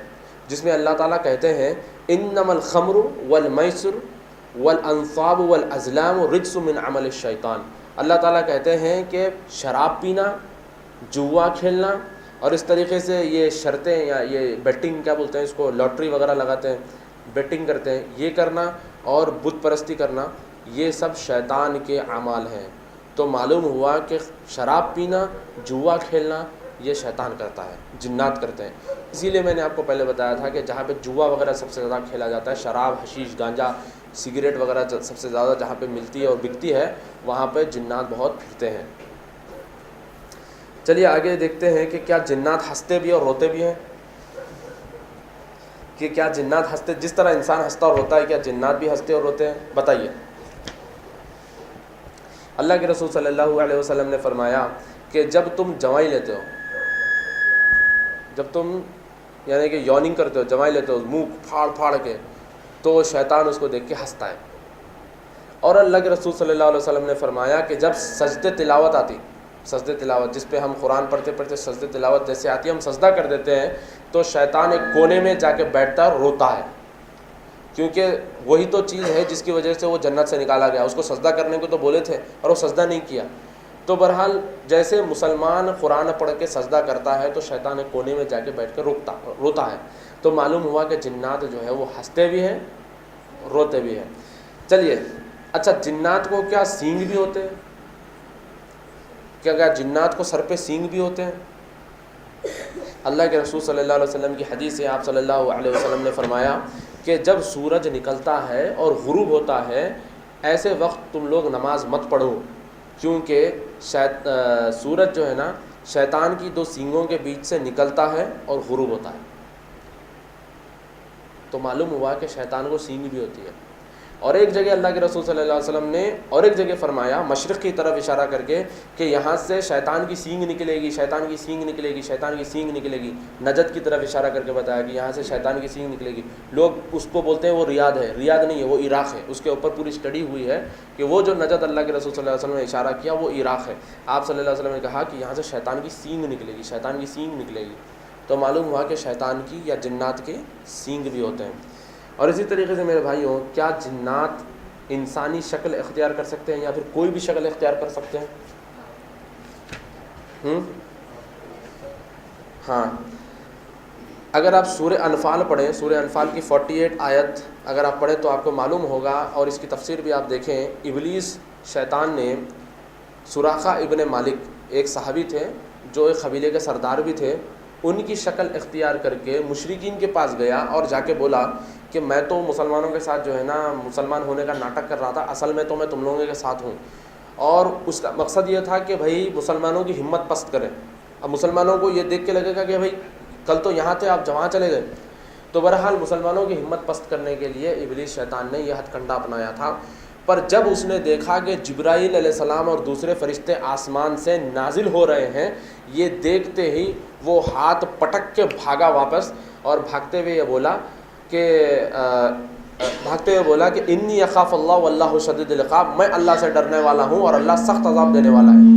جس میں اللہ تعالیٰ کہتے ہیں انما الخمر والمیسر والانصاب والازلام رجس من عمل الشیطان، اللہ تعالیٰ کہتے ہیں کہ شراب پینا، جوا کھیلنا اور اس طریقے سے یہ شرطیں یا یہ بیٹنگ کیا بولتے ہیں اس کو، لاٹری وغیرہ لگاتے ہیں، بیٹنگ کرتے ہیں، یہ کرنا اور بت پرستی کرنا، یہ سب شیطان کے اعمال ہیں۔ تو معلوم ہوا کہ شراب پینا، جوا کھیلنا یہ شیطان کرتا ہے، جنات کرتے ہیں۔ اسی لیے میں نے آپ کو پہلے بتایا تھا کہ جہاں پہ جوا وغیرہ سب سے زیادہ کھیلا جاتا ہے، شراب، حشیش، گانجا، سگریٹ وغیرہ سب سے زیادہ جہاں پہ ملتی ہے اور بکتی ہے، وہاں پہ جنات بہت پھرتے ہیں۔ چلیے آگے دیکھتے ہیں کہ کیا جنات ہنستے بھی اور روتے بھی ہیں؟ کہ کیا جنات ہنستے، جس طرح انسان ہنستا اور روتا ہے، کیا جنات بھی ہنستے اور روتے ہیں؟ بتائیے۔ اللہ کے رسول صلی اللہ علیہ وسلم نے فرمایا کہ جب تم جوائی لیتے ہو، جب تم یعنی کہ یوننگ کرتے ہو، جوائی لیتے ہو منہ پھاڑ پھاڑ کے، تو شیطان اس کو دیکھ کے ہنستا ہے۔ اور اللہ کے رسول صلی اللہ علیہ وسلم نے فرمایا کہ جب سجدے تلاوت آتی، سجدے تلاوت جس پہ ہم قرآن پڑھتے پڑھتے سجدے تلاوت جیسے آتی ہے، ہم سجدہ کر دیتے ہیں تو شیطان ایک کونے میں جا کے بیٹھتا ہے اور روتا ہے، کیونکہ وہی تو چیز ہے جس کی وجہ سے وہ جنت سے نکالا گیا۔ اس کو سجدہ کرنے کو تو بولے تھے اور وہ سجدہ نہیں کیا۔ تو بہرحال جیسے مسلمان قرآن پڑھ کے سجدہ کرتا ہے تو شیطان ایک کونے میں جا کے بیٹھ کے روتا ہے۔ تو معلوم ہوا کہ جنات جو ہے وہ ہنستے بھی ہیں، روتے بھی ہیں۔ چلیے، اچھا جنات کو کیا سینگ بھی ہوتے ہیں؟ کیا جنات کو سر پہ سینگ بھی ہوتے ہیں؟ اللہ کے رسول صلی اللہ علیہ وسلم کی حدیث ہے، آپ صلی اللہ علیہ وسلم نے فرمایا کہ جب سورج نکلتا ہے اور غروب ہوتا ہے، ایسے وقت تم لوگ نماز مت پڑھو، کیونکہ سورج جو ہے نا شیطان کی دو سینگوں کے بیچ سے نکلتا ہے اور غروب ہوتا ہے۔ تو معلوم ہوا کہ شیطان کو سینگ بھی ہوتی ہے۔ اور ایک جگہ اللہ کے رسول صلی اللہ علیہ وسلم نے اور ایک جگہ فرمایا مشرق کی طرف اشارہ کر کے کہ یہاں سے شیطان کی سینگ نکلے گی، شیطان کی سینگ نکلے گی، شیطان کی سینگ نکلے گی۔ نجد کی طرف اشارہ کر کے بتایا کہ یہاں سے شیطان کی سینگ نکلے گی۔ لوگ اس کو بولتے ہیں وہ ریاض ہے، ریاض نہیں ہے، وہ عراق ہے۔ اس کے اوپر پوری اسٹڈی ہوئی ہے کہ وہ جو نجد اللہ کے رسول صلی اللہ علیہ وسلم نے اشارہ کیا وہ عراق ہے۔ آپ صلی اللہ علیہ وسلم نے کہا کہ یہاں سے شیطان کی سینگ نکلے گی، شیطان کی سینگ نکلے گی۔ تو معلوم ہوا کہ شیطان کی یا جنات کے سینگ بھی ہوتے ہیں۔ اور اسی طریقے سے میرے بھائیوں، کیا جنات انسانی شکل اختیار کر سکتے ہیں یا پھر کوئی بھی شکل اختیار کر سکتے ہیں؟ ہاں، اگر آپ سورہ انفال پڑھیں، سورہ انفال کی 48 آیت اگر آپ پڑھیں تو آپ کو معلوم ہوگا، اور اس کی تفسیر بھی آپ دیکھیں، ابلیس شیطان نے سراقہ ابن مالک ایک صحابی تھے جو ایک قبیلے کے سردار بھی تھے، ان کی شکل اختیار کر کے مشرکین کے پاس گیا اور جا کے بولا کہ میں تو مسلمانوں کے ساتھ جو ہے نا مسلمان ہونے کا ناٹک کر رہا تھا، اصل میں تو میں تم لوگوں کے ساتھ ہوں، اور اس کا مقصد یہ تھا کہ بھائی مسلمانوں کی ہمت پست کریں۔ اب مسلمانوں کو یہ دیکھ کے لگے گا کہ بھائی کل تو یہاں تھے، آپ وہاں چلے گئے۔ تو بہرحال مسلمانوں کی ہمت پست کرنے کے لیے ابلیس شیطان نے یہ ہتھ کنڈا اپنایا تھا۔ پر جب اس نے دیکھا کہ جبرائیل علیہ السلام اور دوسرے فرشتے آسمان سے نازل ہو رہے ہیں، یہ دیکھتے ہی وہ ہاتھ پٹک کے بھاگا واپس، اور بھاگتے ہوئے بولا کہ انی اخاف اللہ واللہ شدید العقاب، میں اللہ سے ڈرنے والا ہوں اور اللہ سخت عذاب دینے والا ہے۔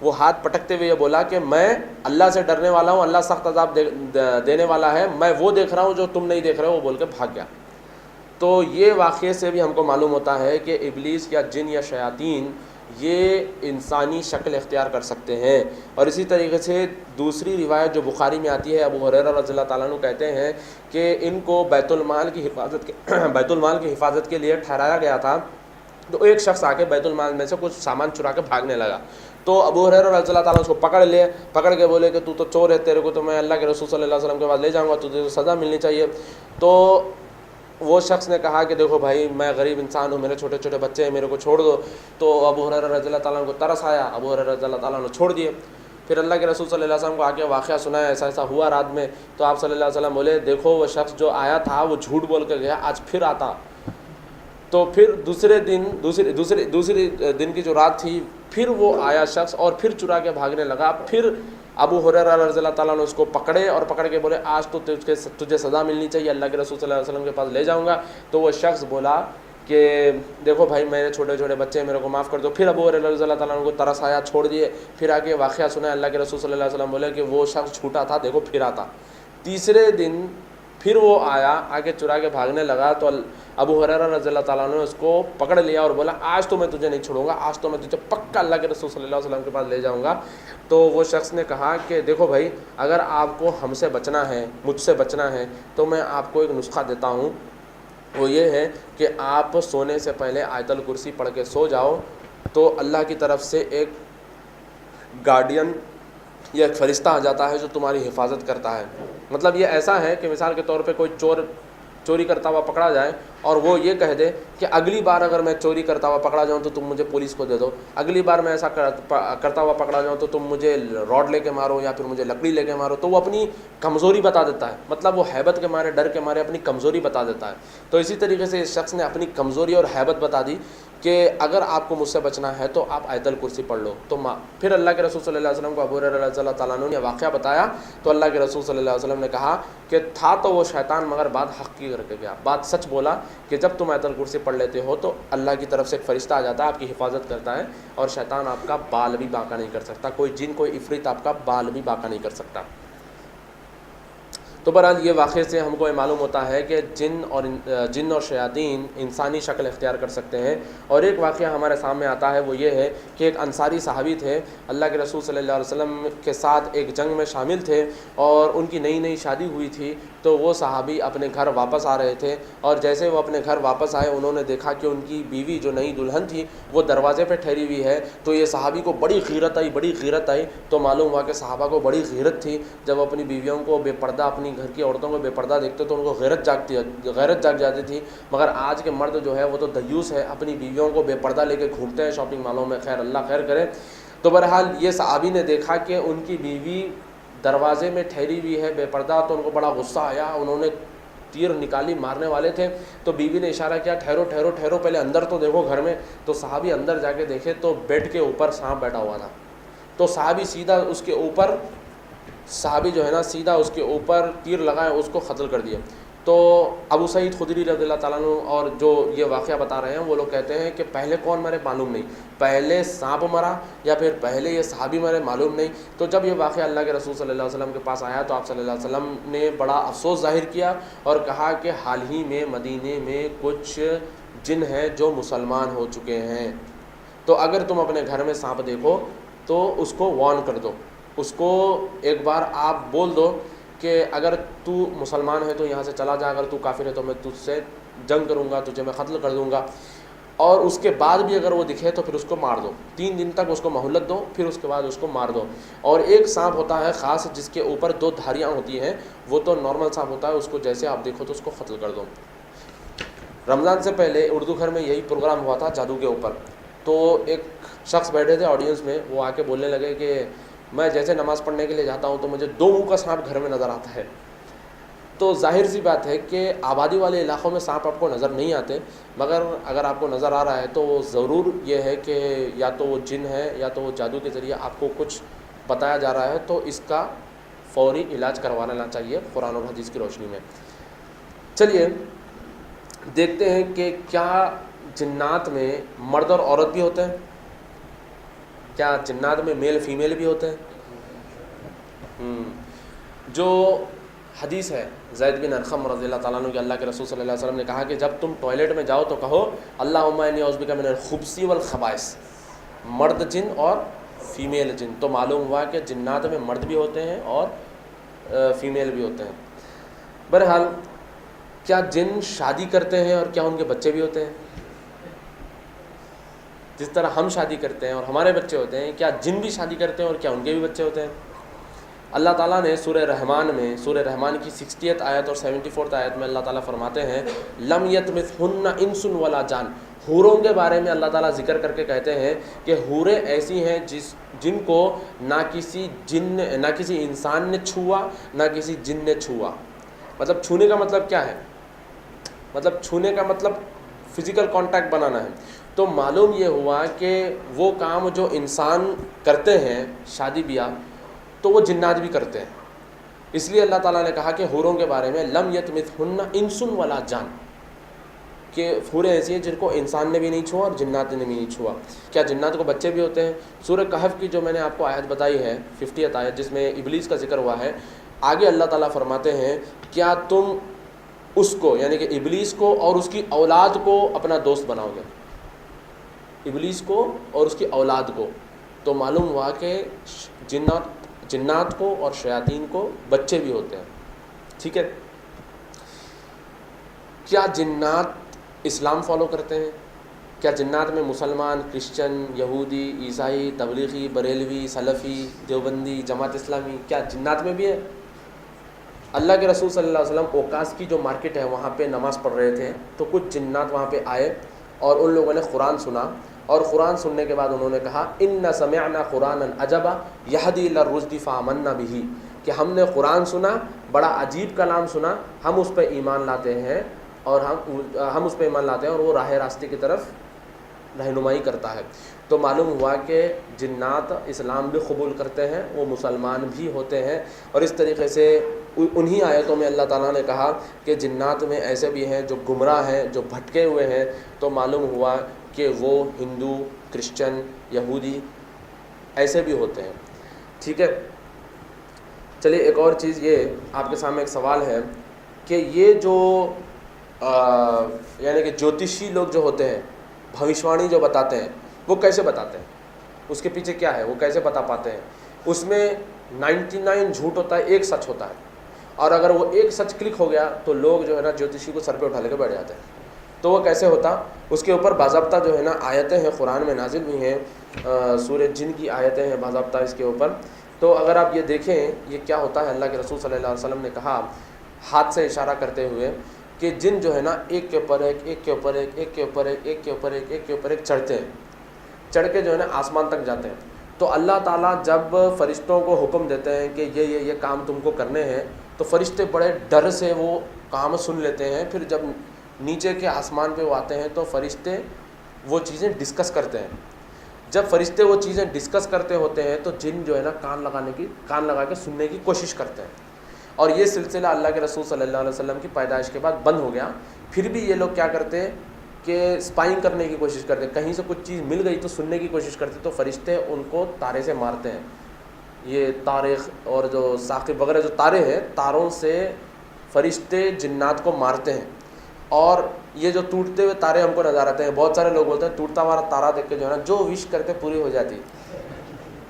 وہ ہاتھ پٹکتے ہوئے یہ بولا کہ میں اللہ سے ڈرنے والا ہوں، اللہ سخت عذاب دینے والا ہے، میں وہ دیکھ رہا ہوں جو تم نہیں دیکھ رہے ہو، وہ بول کے بھاگ گیا۔ تو یہ واقعے سے بھی ہم کو معلوم ہوتا ہے کہ ابلیس یا جن یا شیاطین یہ انسانی شکل اختیار کر سکتے ہیں۔ اور اسی طریقے سے دوسری روایت جو بخاری میں آتی ہے، ابو ہریرہ رضی اللہ تعالیٰ عنہ کہتے ہیں کہ ان کو بیت المال کی حفاظت کے لیے ٹھہرایا گیا تھا، تو ایک شخص آ کے بیت المال میں سے کچھ سامان چرا کے بھاگنے لگا، تو ابو ہریرہ رضی اللہ تعالیٰ اس کو پکڑ کے بولے کہ تو چور ہے، تیرے کو تو میں اللہ کے رسول صلی اللہ علیہ وسلم کے پاس لے جاؤں گا، تجھے تو سزا ملنی چاہیے۔ تو وہ شخص نے کہا کہ دیکھو بھائی، میں غریب انسان ہوں، میرے چھوٹے چھوٹے بچے ہیں، میرے کو چھوڑ دو۔ تو ابو ہریرہ رضی اللہ تعالیٰ کو ترس آیا، ابو ہریرہ رضی اللہ تعالیٰ نے چھوڑ دیے۔ پھر اللہ کے رسول صلی اللہ علیہ وسلم کو آ کے واقعہ سنایا، ایسا ایسا ہوا رات میں۔ تو آپ صلی اللہ علیہ وسلم بولے دیکھو وہ شخص جو آیا تھا وہ جھوٹ بول کے گیا، آج پھر آتا۔ تو پھر دوسرے دن کی جو رات تھی، پھر وہ آیا شخص اور پھر چرا کے بھاگنے لگا۔ پھر ابو ہریرہ رضی اللہ تعالیٰ نے اس کو پکڑے اور پکڑ کے بولے آج تو تجھے سزا ملنی چاہیے، اللہ کے رسول صلی اللہ علیہ وسلم کے پاس لے جاؤں گا۔ تو وہ شخص بولا کہ دیکھو بھائی، میرے چھوٹے چھوٹے بچے ہیں، میرے کو معاف کر دو۔ پھر ابو ہریرہ رضی اللہ تعالیٰ کو ترس آیا، چھوڑ دیے۔ پھر آگے واقعہ سنا، اللہ کے رسول صلی اللہ علیہ وسلم بولے کہ وہ شخص جھوٹا تھا، دیکھو پھر آتا۔ تیسرے دن پھر وہ آیا، آگے چرا کے بھاگنے لگا۔ تو ابو ہریرہ رضی اللہ تعالیٰ نے اس کو پکڑ لیا اور بولا آج تو میں تجھے نہیں چھوڑوں گا، آج تو میں تجھے پکا اللہ کے رسول صلی اللہ علیہ وسلم کے پاس لے جاؤں گا۔ تو وہ شخص نے کہا کہ دیکھو بھائی، اگر آپ کو ہم سے بچنا ہے، مجھ سے بچنا ہے، تو میں آپ کو ایک نسخہ دیتا ہوں۔ وہ یہ ہے کہ آپ سونے سے پہلے آیت الکرسی پڑھ کے سو جاؤ، تو اللہ کی طرف سے ایک گارڈین یا ایک فرشتہ آ جاتا ہے جو تمہاری حفاظت کرتا ہے۔ مطلب یہ ایسا ہے کہ مثال کے طور پہ کوئی چوری کرتا ہوا پکڑا جائے اور وہ یہ کہہ دے کہ اگلی بار اگر میں چوری کرتا ہوا پکڑا جاؤں تو تم مجھے پولیس کو دے دو، اگلی بار میں ایسا کرتا ہوا پکڑا جاؤں تو تم مجھے راڈ لے کے مارو یا پھر مجھے لکڑی لے کے مارو۔ تو وہ اپنی کمزوری بتا دیتا ہے، مطلب وہ ہیبت کے مارے، ڈر کے مارے اپنی کمزوری بتا دیتا ہے۔ تو اسی طریقے سے اس شخص نے اپنی کمزوری اور ہیبت بتا دی کہ اگر آپ کو مجھ سے بچنا ہے تو آپ آیت الکرسی پڑھ لو۔ تو پھر اللہ کے رسول صلی اللہ علیہ وسلم کو ابو ہریرہ رضی اللہ تعالیٰ نے واقعہ بتایا، تو اللہ کے رسول صلی اللہ علیہ وسلم نے کہا کہ تھا تو وہ شیطان مگر بات حق کی کر کے گیا، بات سچ بولا کہ جب تم آیت الکرسی پڑھ لیتے ہو تو اللہ کی طرف سے ایک فرشتہ آ جاتا ہے، آپ کی حفاظت کرتا ہے، اور شیطان آپ کا بال بھی باقا نہیں کر سکتا، کوئی جن کوئی عفریت آپ کا بال بھی باقا نہیں کر سکتا۔ تو بہرحال یہ واقعے سے ہم کو یہ معلوم ہوتا ہے کہ جن اور شیاطین انسانی شکل اختیار کر سکتے ہیں۔ اور ایک واقعہ ہمارے سامنے آتا ہے، وہ یہ ہے کہ ایک انصاری صحابی تھے، اللہ کے رسول صلی اللہ علیہ وسلم کے ساتھ ایک جنگ میں شامل تھے، اور ان کی نئی شادی ہوئی تھی۔ تو وہ صحابی اپنے گھر واپس آ رہے تھے، اور جیسے وہ اپنے گھر واپس آئے انہوں نے دیکھا کہ ان کی بیوی جو نئی دلہن تھی وہ دروازے پہ ٹھہری ہوئی ہے۔ تو یہ صحابی کو بڑی غیرت آئی۔ تو معلوم ہوا کہ صحابہ کو بڑی غیرت تھی، جب اپنی بیویوں کو بے پردہ، اپنی گھر کی عورتوں کو بے پردہ دیکھتے تو ان کو غیرت جاگ جاتی تھی۔ مگر آج کے مرد جو ہے وہ تو دیوس ہے، اپنی بیویوں کو بے پردہ لے کے گھومتے ہیں شاپنگ مالوں میں، خیر اللہ خیر کرے۔ تو بہرحال یہ صحابی نے دیکھا کہ ان کی بیوی دروازے میں ٹھہری ہوئی ہے بے پردہ، تو ان کو بڑا غصہ آیا، انہوں نے تیر نکالی، مارنے والے تھے۔ تو بیوی نے اشارہ کیا ٹھہرو ٹھہرو ٹھہرو، پہلے اندر تو دیکھو گھر میں۔ تو صحابی اندر جا کے دیکھے تو بیڈ کے اوپر سانپ بیٹھا ہوا تھا۔ تو صحابی جو ہے نا سیدھا اس کے اوپر تیر لگائے، اس کو قتل کر دیا۔ تو ابو سعید خدری رضی اللہ تعالیٰ عنہ اور جو یہ واقعہ بتا رہے ہیں وہ لوگ کہتے ہیں کہ پہلے کون مرے معلوم نہیں، پہلے سانپ مرا یا پھر پہلے یہ صحابی مرے معلوم نہیں۔ تو جب یہ واقعہ اللہ کے رسول صلی اللہ علیہ وسلم کے پاس آیا تو آپ صلی اللہ علیہ وسلم نے بڑا افسوس ظاہر کیا اور کہا کہ حال ہی میں مدینے میں کچھ جن ہیں جو مسلمان ہو چکے ہیں، تو اگر تم اپنے گھر میں سانپ دیکھو تو اس کو وارن کر دو، اس کو ایک بار آپ بول دو کہ اگر تو مسلمان ہے تو یہاں سے چلا جا، اگر تو کافر ہے تو میں تجھ سے جنگ کروں گا، تجھے میں قتل کر دوں گا۔ اور اس کے بعد بھی اگر وہ دکھے تو پھر اس کو مار دو، 3 دن تک اس کو مہلت دو، پھر اس کے بعد اس کو مار دو۔ اور ایک سانپ ہوتا ہے خاص جس کے اوپر 2 دھاریاں ہوتی ہیں، وہ تو نارمل سانپ ہوتا ہے، اس کو جیسے آپ دیکھو تو اس کو قتل کر دو۔ رمضان سے پہلے اردو گھر میں یہی پروگرام ہوا تھا جادو کے اوپر۔ تو ایک شخص بیٹھے تھے آڈینس میں، وہ آ کے بولنے لگے کہ میں جیسے نماز پڑھنے کے لیے جاتا ہوں تو مجھے 2 منہ کا سانپ گھر میں نظر آتا ہے۔ تو ظاہر سی بات ہے کہ آبادی والے علاقوں میں سانپ آپ کو نظر نہیں آتے، مگر اگر آپ کو نظر آ رہا ہے تو ضرور یہ ہے کہ یا تو وہ جن ہے یا تو وہ جادو کے ذریعے آپ کو کچھ بتایا جا رہا ہے، تو اس کا فوری علاج کروا لینا چاہیے قرآن اور حدیث کی روشنی میں۔ چلیے دیکھتے ہیں کہ کیا جنات میں مرد اور عورت بھی ہوتے ہیں؟ کیا جنات میں میل فیمیل بھی ہوتے ہیں؟ جو حدیث ہے زید بن ارقم رضی اللہ تعالیٰ عنہ کہ اللہ کے رسول صلی اللہ علیہ وسلم نے کہا کہ جب تم ٹوائلٹ میں جاؤ تو کہو اللہم انی اعوذ بک من الخبث والخبائث، مرد جن اور فیمیل جن۔ تو معلوم ہوا کہ جنات میں مرد بھی ہوتے ہیں اور فیمیل بھی ہوتے ہیں۔ بہرحال کیا جن شادی کرتے ہیں اور کیا ان کے بچے بھی ہوتے ہیں؟ جس طرح ہم شادی کرتے ہیں اور ہمارے بچے ہوتے ہیں، کیا جن بھی شادی کرتے ہیں اور کیا ان کے بھی بچے ہوتے ہیں؟ اللہ تعالیٰ نے سورہ رحمان کی 60th آیت اور 74th آیت میں اللہ تعالیٰ فرماتے ہیں لم یطمثہن انس ولا جان. حوروں کے بارے میں اللہ تعالیٰ ذکر کر کے کہتے ہیں کہ حوریں ایسی ہیں جن کو نہ کسی انسان نے چھوا نہ کسی جن نے چھوا. مطلب چھونے کا مطلب کیا ہے؟ مطلب چھونے کا مطلب فزیکل کانٹیکٹ بنانا ہے. تو معلوم یہ ہوا کہ وہ کام جو انسان کرتے ہیں شادی بیاہ تو وہ جنات بھی کرتے ہیں. اس لیے اللہ تعالیٰ نے کہا کہ حوروں کے بارے میں لم یطمثہن انس ولا جان، کہ حوریں ایسی ہیں جن کو انسان نے بھی نہیں چھوا اور جنات نے بھی نہیں چھوا. کیا جنات کو بچے بھی ہوتے ہیں؟ سورہ کہف کی جو میں نے آپ کو آیت بتائی ہے 50th آیت جس میں ابلیس کا ذکر ہوا ہے، آگے اللہ تعالیٰ فرماتے ہیں کیا تم اس کو یعنی کہ ابلیس کو اور اس کی اولاد کو اپنا دوست بناؤ گے؟ ابلیس کو اور اس کی اولاد کو. تو معلوم ہوا کہ جنات کو اور شیاطین کو بچے بھی ہوتے ہیں. ٹھیک ہے. کیا جنات اسلام فالو کرتے ہیں؟ کیا جنات میں مسلمان، کرسچن، یہودی، عیسائی، تبلیغی، بریلوی، سلفی، دیوبندی، جماعت اسلامی، کیا جنات میں بھی ہے؟ اللہ کے رسول صلی اللہ علیہ وسلم اوکاس کی جو مارکیٹ ہے وہاں پہ نماز پڑھ رہے تھے تو کچھ جنات وہاں پہ آئے اور ان لوگوں نے قرآن سنا، اور قرآن سننے کے بعد انہوں نے کہا ان سمعنا قرآنا عجبا یہدی الی الرشد فآمنا بہ، کہ ہم نے قرآن سنا، بڑا عجیب کلام سنا، ہم اس پہ ایمان لاتے ہیں اور ہم اس پہ ایمان لاتے ہیں اور وہ راہ راستے کی طرف رہنمائی کرتا ہے. تو معلوم ہوا کہ جنات اسلام بھی قبول کرتے ہیں، وہ مسلمان بھی ہوتے ہیں. اور اس طریقے سے انہی آیتوں میں اللہ تعالیٰ نے کہا کہ جنات میں ایسے بھی ہیں جو گمراہ ہیں، جو بھٹکے ہوئے ہیں. تو معلوم ہوا کہ وہ ہندو، کرسچن، یہودی ایسے بھی ہوتے ہیں. ٹھیک ہے. چلیے ایک اور چیز، یہ آپ کے سامنے ایک سوال ہے کہ یہ جو یعنی کہ جوتشی لوگ جو ہوتے ہیں، بھوشوانی جو بتاتے ہیں، وہ کیسے بتاتے ہیں؟ اس کے پیچھے کیا ہے؟ وہ کیسے بتا پاتے ہیں؟ اس میں 99 جھوٹ ہوتا ہے، ایک سچ ہوتا ہے. اور اگر وہ ایک سچ کلک ہو گیا تو لوگ جو ہے نا جوتشی کو سر پہ اٹھا لے کے بیٹھ جاتے ہیں. تو وہ کیسے ہوتا؟ اس کے اوپر باضابطہ جو ہے نا آیتیں ہیں، قرآن میں نازل ہوئی ہیں، سورہ جن کی آیتیں ہیں باضابطہ اس کے اوپر. تو اگر آپ یہ دیکھیں یہ کیا ہوتا ہے، اللہ کے رسول صلی اللہ علیہ وسلم نے کہا ہاتھ سے اشارہ کرتے ہوئے کہ جن جو ہے نا ایک کے اوپر ایک، ایک کے اوپر ایک، ایک کے اوپر ایک، ایک کے اوپر ایک، ایک کے اوپر ایک چڑھتے ہیں، چڑھ کے جو ہے نا آسمان تک جاتے ہیں. تو اللہ تعالیٰ جب فرشتوں کو حکم دیتے ہیں کہ یہ کام تم کو کرنے ہیں تو فرشتے بڑے ڈر سے وہ کام سن لیتے ہیں. پھر جب نیچے کے آسمان پہ وہ آتے ہیں تو فرشتے وہ چیزیں ڈسکس کرتے ہیں. جب فرشتے وہ چیزیں ڈسکس کرتے ہوتے ہیں تو جن جو ہے نا کان لگا کے سننے کی کوشش کرتے ہیں. اور یہ سلسلہ اللہ کے رسول صلی اللہ علیہ وسلم کی پیدائش کے بعد بند ہو گیا. پھر بھی یہ لوگ کیا کرتے ہیں کہ اسپائنگ کرنے کی کوشش کرتے ہیں، کہیں سے کچھ چیز مل گئی تو سننے کی کوشش کرتے، تو فرشتے ان کو تارے سے مارتے ہیں. یہ تاریخ اور جو ثاقب وغیرہ جو تارے ہیں، تاروں سے فرشتے جنات کو مارتے ہیں. اور یہ جو ٹوٹتے ہوئے تارے ہم کو نظر آتے ہیں، بہت سارے لوگ بولتے ہیں ٹوٹتا ہوا تارا دیکھ کے جو ہے نا جو وش کرتے پوری ہو جاتی.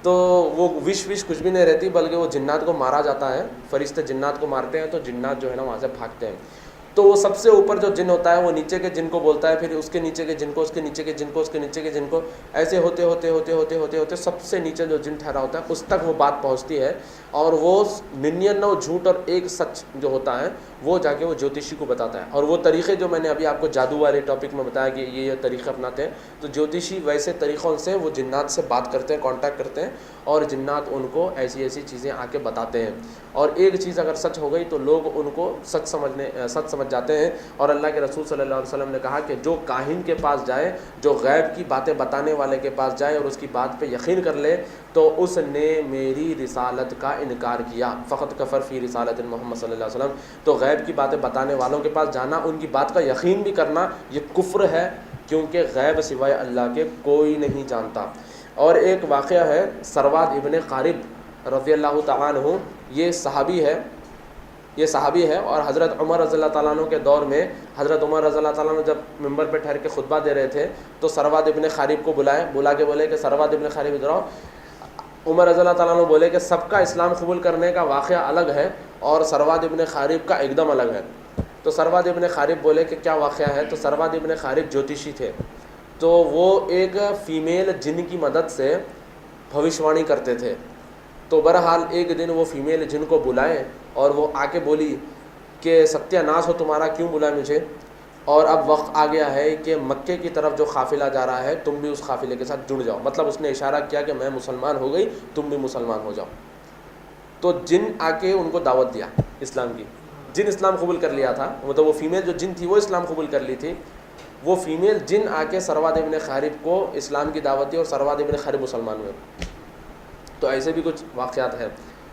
تو وہ وش کچھ بھی نہیں رہتی، بلکہ وہ جنات کو مارا جاتا ہے. فرشتے جنات کو مارتے ہیں تو جنات جو ہے نا وہاں سے بھاگتے ہیں. تو وہ سب سے اوپر جو جن ہوتا ہے وہ نیچے کے جن کو بولتا ہے، پھر اس کے نیچے کے جن کو، اس کے نیچے کے جن کو، اس کے نیچے کے جن کو، ایسے ہوتے ہوتے ہوتے ہوتے ہوتے ہوتے سب سے نیچے جو جن ٹھہرا ہوتا ہے اس تک وہ بات پہنچتی ہے. اور وہ 99 جھوٹ اور ایک سچ جو ہوتا ہے وہ جا کے وہ جوتشی کو بتاتا ہے. اور وہ طریقے جو میں نے ابھی آپ کو جادو والے ٹاپک میں بتایا کہ یہ طریقے اپناتے ہیں، تو جوتشی ویسے طریقوں سے وہ جنات سے بات کرتے ہیں، کانٹیکٹ کرتے ہیں، اور جنات ان کو ایسی ایسی چیزیں آ کے بتاتے ہیں. اور ایک چیز اگر سچ ہو گئی تو لوگ ان کو سچ سمجھ جاتے ہیں. اور اللہ کے رسول صلی اللہ علیہ وسلم نے کہا کہ جو کاہن کے پاس جائے، جو غیب کی باتیں بتانے والے کے پاس جائے اور اس کی بات پہ یقین کر لے تو اس نے میری رسالت کا انکار کیا. فقط کفر فی رسالت محمد صلی اللہ علیہ وسلم. تو غیب کی باتیں بتانے والوں کے پاس جانا، ان کی بات کا یقین بھی کرنا، یہ کفر ہے، کیونکہ غیب سوائے اللہ کے کوئی نہیں جانتا. اور ایک واقعہ ہے سرواد ابن قارب رضی اللہ تعالیٰ عنہ، یہ صحابی ہے. اور حضرت عمر رضی اللہ تعالیٰ عنہ کے دور میں حضرت عمر رضی اللہ تعالیٰ عنہ جب ممبر پہ ٹھہر کے خطبہ دے رہے تھے تو سرواد ابن قارب کو بلا کے بولے کہ سرواد ابن قارب ادھر آؤ. عمر رضی اللہ تعالیٰ عنہ بولے کہ سب کا اسلام قبول کرنے کا واقعہ الگ ہے اور سرواد ابن قارب کا ایک دم الگ ہے. تو سرواد ابن قارب بولے کہ کیا واقعہ ہے؟ تو سرواد ابن قارب جوتشی تھے. تو وہ ایک فیمیل جن کی مدد سے بھوشوانی کرتے تھے. تو بہرحال ایک دن وہ فیمیل جن کو بلائے اور وہ آ کے بولی کہ ستیہ ناش ہو تمہارا، کیوں بلایا مجھے، اور اب وقت آ گیا ہے کہ مکے کی طرف جو قافلہ جا رہا ہے تم بھی اس قافلے کے ساتھ جڑ جاؤ. مطلب اس نے اشارہ کیا کہ میں مسلمان ہو گئی، تم بھی مسلمان ہو جاؤ. تو جن آ کے ان کو دعوت دیا اسلام کی. جن اسلام قبول کر لیا تھا، مطلب وہ فیمیل جو جن تھی وہ اسلام قبول کر لی تھی. وہ فیمیل جن آ کے سرواد ابن خارب کو اسلام کی دعوت دی اور سرواد ابن خارب مسلمان ہوئے. تو ایسے بھی کچھ واقعات ہیں.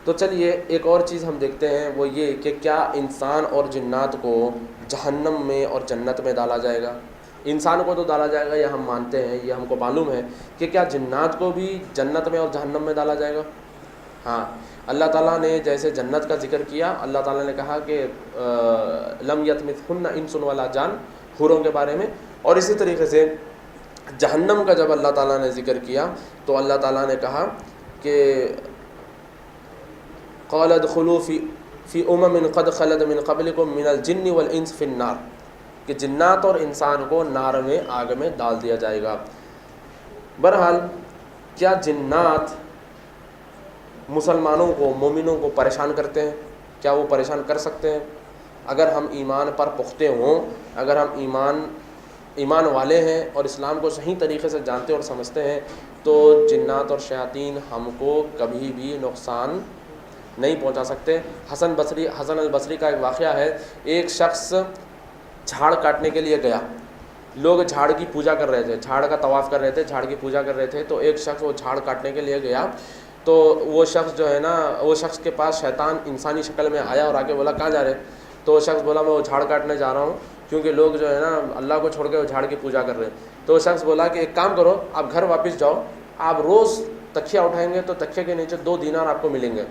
تو چلیے ایک اور چیز ہم دیکھتے ہیں، وہ یہ کہ کیا انسان اور جنات کو جہنم میں اور جنت میں ڈالا جائے گا. انسان کو تو ڈالا جائے گا، یہ ہم مانتے ہیں، یہ ہم کو معلوم ہے. کہ کیا جنات کو بھی جنت میں اور جہنم میں ڈالا جائے گا؟ ہاں، اللہ تعالیٰ نے جیسے جنت کا ذکر کیا، اللہ تعالیٰ نے کہا کہ لم یطمثہن انس ولا جان، حوروں کے بارے میں. اور اسی طریقے سے جہنم کا جب اللہ تعالیٰ نے ذکر کیا تو اللہ تعالیٰ نے کہا کہ قال ادخلوا فی امم قد خلت من قبلکم من الجن والانس فی النار، کہ جنات اور انسان کو نار میں، آگ میں ڈال دیا جائے گا. بہرحال کیا جنات مسلمانوں کو، مومنوں کو پریشان کرتے ہیں؟ کیا وہ پریشان کر سکتے ہیں؟ اگر ہم ایمان پر پختہ ہوں، اگر ہم ایمان والے ہیں اور اسلام کو صحیح طریقے سے جانتے اور سمجھتے ہیں، تو جنات اور شیاطین ہم کو کبھی بھی نقصان نہیں پہنچا سکتے. حسن البصری کا ایک واقعہ ہے. ایک شخص جھاڑ کاٹنے کے لیے گیا. لوگ جھاڑ کی پوجا کر رہے تھے، جھاڑ کا طواف کر رہے تھے، جھاڑ کی پوجا کر رہے تھے. تو ایک شخص وہ جھاڑ کاٹنے کے لیے گیا. تو وہ شخص جو ہے نا، وہ شخص کے پاس شیطان انسانی شکل میں آیا اور آ کے بولا کہاں جا رہے؟ تو وہ شخص بولا میں وہ جھاڑ کاٹنے جا رہا ہوں، کیونکہ لوگ جو ہے نا اللہ کو چھوڑ کے وہ جھاڑ کی پوجا کر رہے ہیں. تو وہ شخص بولا کہ ایک کام کرو، آپ گھر واپس جاؤ، آپ روز تکیہ اٹھائیں گے تو تکیے کے نیچے 2 دینار آپ کو ملیں گے.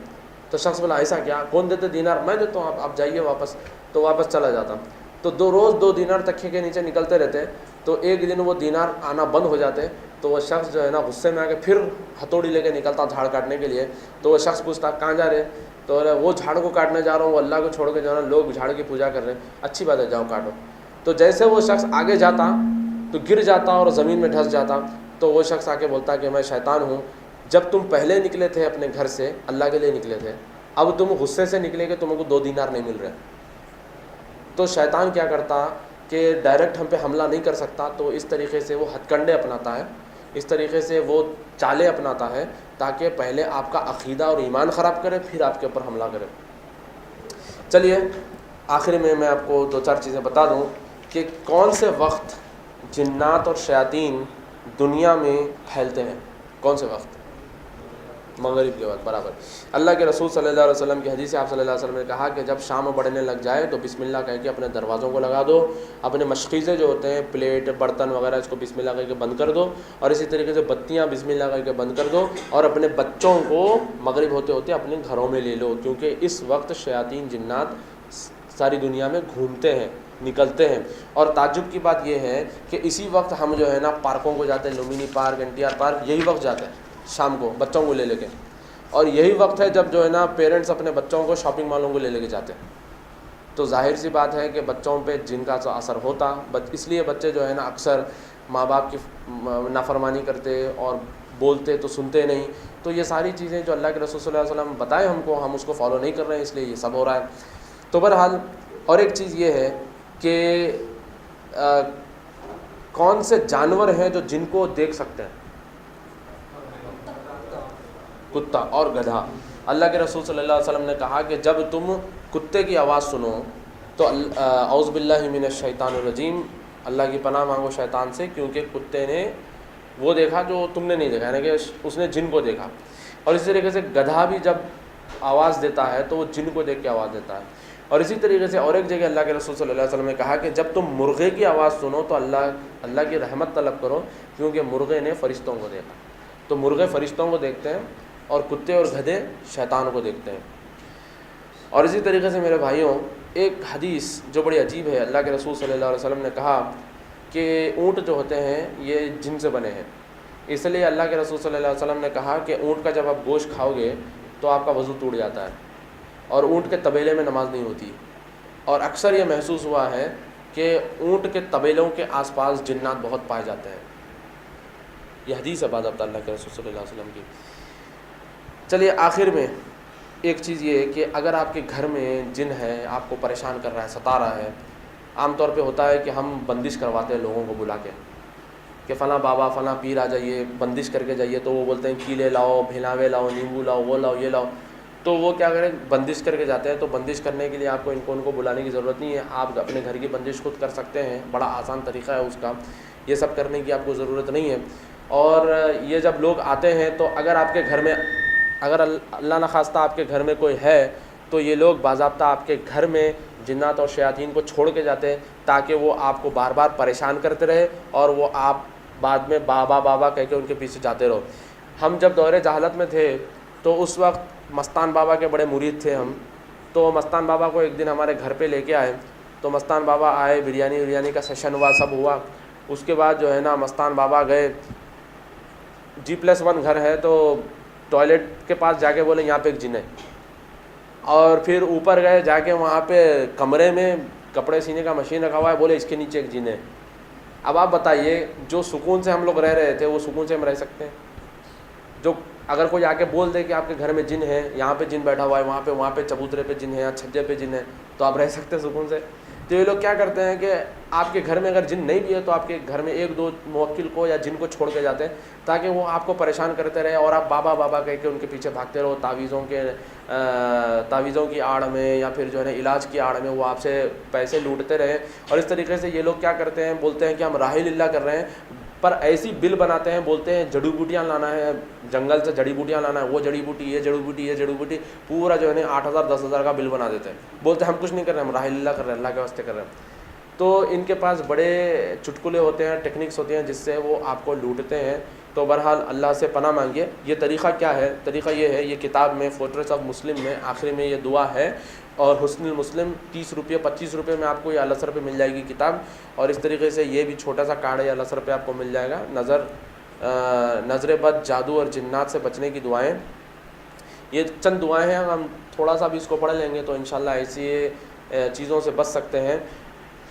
تو شخص بولا ایسا کیا، کون دیتے دینار؟ میں دیتا ہوں، آپ جائیے واپس. تو واپس چلا جاتا. تو روز 2 دینار تکیے کے نیچے نکلتے رہتے. تو ایک دن وہ دینار آنا بند ہو جاتے. تو وہ شخص جو ہے نا غصے میں آ کے پھر ہتھوڑی لے کے نکلتا جھاڑ کاٹنے کے لیے. تو وہ شخص پوچھتا کہاں جا رہے؟ تو وہ جھاڑ کو کاٹنے جا رہا ہوں، وہ اللہ کو چھوڑ کے جو ہے نا لوگ جھاڑ کی پوجا کر رہے ہیں. اچھی بات ہے، جاؤ کاٹو. تو جیسے وہ شخص آگے جاتا تو گر جاتا اور زمین میں دھنس جاتا. تو وہ شخص آ کے بولتا کہ میں شیطان ہوں، جب تم پہلے نکلے تھے اپنے گھر سے اللہ کے لیے نکلے تھے، اب تم غصے سے نکلے کہ تم کو 2 دینار نہیں مل رہے. تو شیطان کیا کرتا کہ ڈائریکٹ ہم پہ حملہ نہیں کر سکتا، تو اس طریقے سے وہ ہتھ کنڈے اپناتا ہے، اس طریقے سے وہ چالیں اپناتا ہے تاکہ پہلے آپ کا عقیدہ اور ایمان خراب کرے، پھر آپ کے اوپر حملہ کرے. چلیے آخر میں آپ کو 2-4 چیزیں بتا دوں کہ کون سے وقت جنات اور شیاطین دنیا میں پھیلتے ہیں. کون سے وقت؟ مغرب کے بعد برابر. اللہ کے رسول صلی اللہ علیہ وسلم کی حدیث ہے، آپ صلی اللہ علیہ وسلم نے کہا کہ جب شام بڑھنے لگ جائے تو بسم اللہ کہہ کے اپنے دروازوں کو لگا دو، اپنے مشقیزے جو ہوتے ہیں پلیٹ برتن وغیرہ اس کو بسم اللہ کہہ کے بند کر دو، اور اسی طریقے سے بتیاں بسم اللہ کہہ کے بند کر دو، اور اپنے بچوں کو مغرب ہوتے ہوتے اپنے گھروں میں لے لو، کیونکہ اس وقت شیاطین جنات ساری دنیا میں گھومتے ہیں، نکلتے ہیں. اور تعجب کی بات یہ ہے کہ اسی وقت ہم جو ہے نا پارکوں کو جاتے ہیں، لمبینی پارک، NTR پارک، یہی وقت جاتے ہیں شام کو بچوں کو لے کے. اور یہی وقت ہے جب جو ہے نا پیرنٹس اپنے بچوں کو شاپنگ مالوں کو لے کے جاتے ہیں. تو ظاہر سی بات ہے کہ بچوں پہ جن کا اثر ہوتا، اس لیے بچے جو ہے نا اکثر ماں باپ کی نافرمانی کرتے اور بولتے تو سنتے نہیں. تو یہ ساری چیزیں جو اللہ کے رسول صلی اللہ علیہ وسلم بتائے ہم کو، ہم اس کو فالو نہیں کر رہے ہیں، اس لیے یہ سب ہو رہا ہے. تو بہرحال اور ایک چیز یہ ہے کہ کون سے جانور ہیں جو جن کو دیکھ سکتے ہیں؟ کتا اور گدھا. اللہ کے رسول صلی اللہ علیہ وسلم نے کہا کہ جب تم کتے کی آواز سنو تو اعوذ باللہ من الشیطان الرجیم، اللہ کی پناہ مانگو شیطان سے، کیونکہ کتے نے وہ دیکھا جو تم نے نہیں دیکھا، یعنی کہ اس نے جن کو دیکھا. اور اسی طریقے سے گدھا بھی جب آواز دیتا ہے تو وہ جن کو دیکھ کے آواز دیتا ہے. اور اسی طریقے سے اور ایک جگہ اللہ کے رسول صلی اللہ علیہ وسلم نے کہا کہ جب تم مرغے کی آواز سنو تو اللہ کی رحمت طلب کرو، کیونکہ مرغے نے فرشتوں کو دیکھا. تو مرغے فرشتوں کو دیکھتے ہیں اور کتے اور گدھے شیطان کو دیکھتے ہیں. اور اسی طریقے سے میرے بھائیوں ایک حدیث جو بڑی عجیب ہے، اللہ کے رسول صلی اللہ علیہ وسلم نے کہا کہ اونٹ جو ہوتے ہیں یہ جن سے بنے ہیں. اس لیے اللہ کے رسول صلی اللہ علیہ وسلم نے کہا کہ اونٹ کا جب آپ گوشت کھاؤ گے تو آپ کا وضو ٹوٹ جاتا ہے، اور اونٹ کے طبیلے میں نماز نہیں ہوتی. اور اکثر یہ محسوس ہوا ہے کہ اونٹ کے طبیلوں کے آس پاس جنات بہت پائے جاتے ہیں. یہ حدیث ہے بعد اللہ کے رسول صلی اللہ علیہ وسلم کی۔ چلیے آخر میں ایک چیز یہ ہے کہ اگر آپ کے گھر میں جن ہے آپ کو پریشان کر رہا ہے، ستا رہا ہے، عام طور پہ ہوتا ہے کہ ہم بندش کرواتے ہیں لوگوں کو بلا کے کہ فلاں بابا فلاں پیر آ جائیے، بندش کر کے جائیے، تو وہ بولتے ہیں کیلے لاؤ، بھلاوے لاؤ، نیمبو لاؤ، وہ لاؤ، یہ لاؤ، تو وہ کیا کریں بندش کر کے جاتے ہیں۔ تو بندش کرنے کے لیے آپ کو ان کو بلانے کی ضرورت نہیں ہے، آپ اپنے گھر کی بندش خود کر سکتے ہیں، بڑا آسان طریقہ ہے اس کا، یہ سب کرنے کی آپ کو ضرورت نہیں ہے۔ اور یہ جب لوگ آتے ہیں تو اگر آپ کے گھر میں، اگر اللہ نخواستہ آپ کے گھر میں کوئی ہے تو یہ لوگ باضابطہ آپ کے گھر میں جنات اور شیاطین کو چھوڑ کے جاتے ہیں تاکہ وہ آپ کو بار بار پریشان کرتے رہے اور وہ آپ بعد میں بابا بابا کہہ کے ان کے پیچھے جاتے رہو۔ ہم جب دور جہالت میں تھے تو اس وقت مستان بابا کے بڑے مرید تھے ہم، تو مستان بابا کو ایک دن ہمارے گھر پہ لے کے آئے، تو مستان بابا آئے، بریانی کا سیشن ہوا، سب ہوا۔ اس کے بعد جو ہے نا مستان بابا گئے، G+1 گھر ہے، تو ٹوائلٹ کے پاس جا کے بولے یہاں پہ ایک جن ہے، اور پھر اوپر گئے جا کے وہاں پہ کمرے میں کپڑے سینے کا مشین رکھا ہوا ہے، بولے اس کے نیچے ایک جن ہے۔ اب آپ بتائیے جو سکون سے ہم لوگ رہ رہے تھے وہ سکون سے ہم رہ سکتے ہیں؟ جو اگر کوئی آ کے بول دے کہ آپ کے گھر میں جن ہے، یہاں پہ جن بیٹھا ہوا ہے، وہاں پہ چبوترے پہ جن ہے یا چھجے پہ جن ہے، تو آپ رہ سکتے ہیں سکون سے؟ تو یہ لوگ کیا کرتے ہیں کہ آپ کے گھر میں اگر جن نہیں بھی ہے تو آپ کے گھر میں ایک دو موکل کو یا جن کو چھوڑ کے جاتے ہیں تاکہ وہ آپ کو پریشان کرتے رہے اور آپ بابا بابا کہہ کے ان کے پیچھے بھاگتے رہو، تعویذوں کی آڑ میں یا پھر جو ہے نا علاج کی آڑ میں وہ آپ سے پیسے لوٹتے رہے۔ اور اس طریقے سے یہ لوگ کیا کرتے ہیں، بولتے ہیں کہ ہم راہ اللہ کر رہے ہیں، پر ایسی بل بناتے ہیں، بولتے ہیں جڑی بوٹیاں لانا ہے، جنگل سے جڑی بوٹیاں لانا ہے، وہ جڑی بوٹی، یہ جڑی بوٹی، یہ جڑی بوٹی، پورا جو ہے نا 8,000 10,000 کا بل بنا دیتے ہیں، بولتے ہیں ہم کچھ نہیں کر رہے ہیں، ہم راہ اللہ کر رہے ہیں، اللہ کے واسطے کر رہے ہیں۔ تو ان کے پاس بڑے چٹکلے ہوتے ہیں، ٹیکنکس ہوتی ہیں جس سے وہ آپ کو لوٹتے ہیں۔ تو بہرحال اللہ سے پناہ مانگیے۔ یہ طریقہ کیا ہے؟ طریقہ یہ ہے، یہ کتاب میں فورٹریس آف مسلم میں آخری میں یہ دعا ہے، اور حسن المسلم 30 روپے 25 روپے میں آپ کو یہ الاسر پہ مل جائے گی کتاب، اور اس طریقے سے یہ بھی چھوٹا سا کارڈ ہے الاسر پہ آپ کو مل جائے گا، نظر بد، جادو اور جنات سے بچنے کی دعائیں۔ یہ چند دعائیں ہیں، ہم تھوڑا سا بھی اس کو پڑھ لیں گے تو انشاءاللہ ایسی چیزوں سے بچ سکتے ہیں۔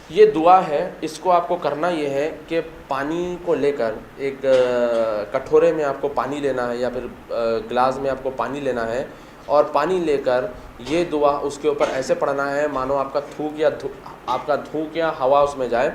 یہ دعا ہے، اس کو آپ کو کرنا یہ ہے کہ پانی کو لے کر ایک کٹورے میں آپ کو پانی لینا ہے یا پھر گلاس میں آپ کو پانی لینا ہے، اور پانی لے کر یہ دعا اس کے اوپر ایسے پڑھنا ہے مانو آپ کا تھوک یا ہوا اس میں جائے،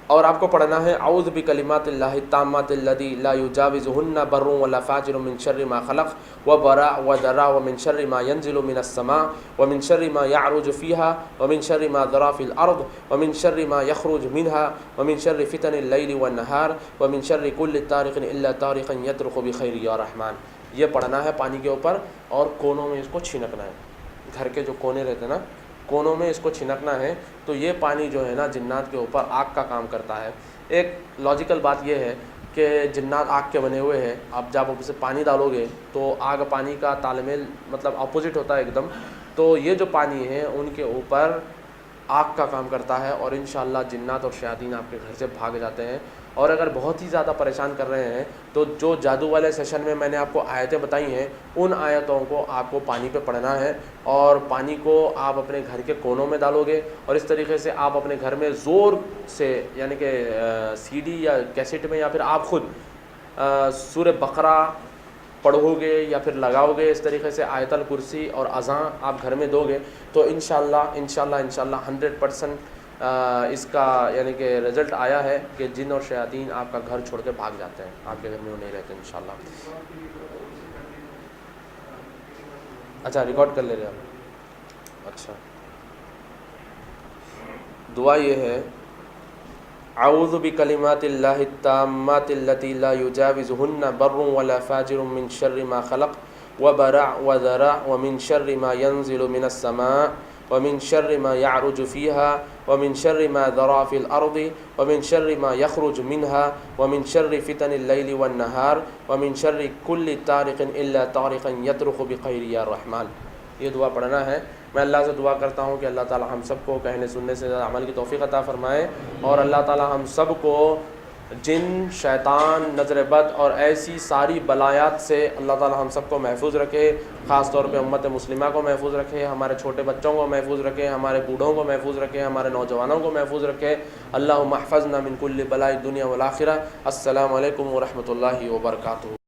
اور آپ کو پڑھنا ہے اعوذ بکلمات اللہ التامات اللتی لا یجاوزہن بر ولا فاجر من شر ما خلق وبرا وذرا ومن شر ما ينزل من السماء ومن شر ما يعرج فيها ومن شر ما ذرا في الارض ومن شر ما يخرج منها ومن شر فتن الليل والنهار ومن شر كل طارق الا طارقا يطرق بخير يا رحمن۔ یہ پڑھنا ہے پانی کے اوپر، اور کونوں میں اس کو چھنکنا ہے، گھر کے جو کونے رہتے ہیں نا کونوں میں اس کو چھنکنا ہے۔ تو یہ پانی جو ہے نا جنات کے اوپر آگ کا کام کرتا ہے۔ ایک لاجیکل بات یہ ہے کہ جنات آگ کے بنے ہوئے ہیں، اب جب آپ اسے پانی ڈالو گے تو آگ پانی کا تال میل مطلب اپوزٹ ہوتا ہے ایک دم، تو یہ جو پانی ہے ان کے اوپر آگ کا کام کرتا ہے، اور انشاءاللہ جنات اور شیاطین آپ کے گھر سے بھاگ جاتے ہیں۔ اور اگر بہت ہی زیادہ پریشان کر رہے ہیں تو جو جادو والے سیشن میں نے آپ کو آیتیں بتائی ہیں ان آیتوں کو آپ کو پانی پہ پڑھنا ہے، اور پانی کو آپ اپنے گھر کے کونوں میں ڈالو گے، اور اس طریقے سے آپ اپنے گھر میں زور سے یعنی کہ سی ڈی یا کیسٹ میں یا پھر آپ خود سورہ بقرہ پڑھو گے یا پھر لگاؤ گے، اس طریقے سے آیت الکرسی اور اذان آپ گھر میں دو گے تو انشاءاللہ 100% اس کا یعنی کہ رزلٹ آیا ہے کہ جن اور شیاطین آپ کا گھر چھوڑ کے بھاگ جاتے ہیں، آپ کے گھر میں وہ نہیں رہتے انشاءاللہ۔ اچھا ریکارڈ کر لے رہے آپ؟ اچھا، دعا یہ ہے اعوذ بکلمات اللہ التامات اللتی لا یجاوزہن بر ولا فاجر من شر ما خلق وبرع وذرع ومن شر ما ينزل من السماء ومن شر ما يعرج فيها ومن شر ما ذرا في الأرض ومن شر ما يخرج منها ومن شر فتن الليل والنهار ومن شر كل طارق إلا طارقا يطرق بخير يا رحمن۔ یہ دعا پڑھنا ہے۔ میں اللہ سے دعا کرتا ہوں کہ اللہ تعالی ہم سب کو کہنے سننے سے عمل کی توفیق عطا فرمائے، اور اللہ تعالی ہم سب کو جن، شیطان، نظر بد اور ایسی ساری بلایات سے اللہ تعالی ہم سب کو محفوظ رکھے، خاص طور پہ امت مسلمہ کو محفوظ رکھے، ہمارے چھوٹے بچوں کو محفوظ رکھے، ہمارے بوڑھوں کو محفوظ رکھے، ہمارے نوجوانوں کو محفوظ رکھے۔ اللہم احفظنا من کل بلاء الدنیا والآخرہ۔ السلام علیکم ورحمۃ اللہ وبرکاتہ۔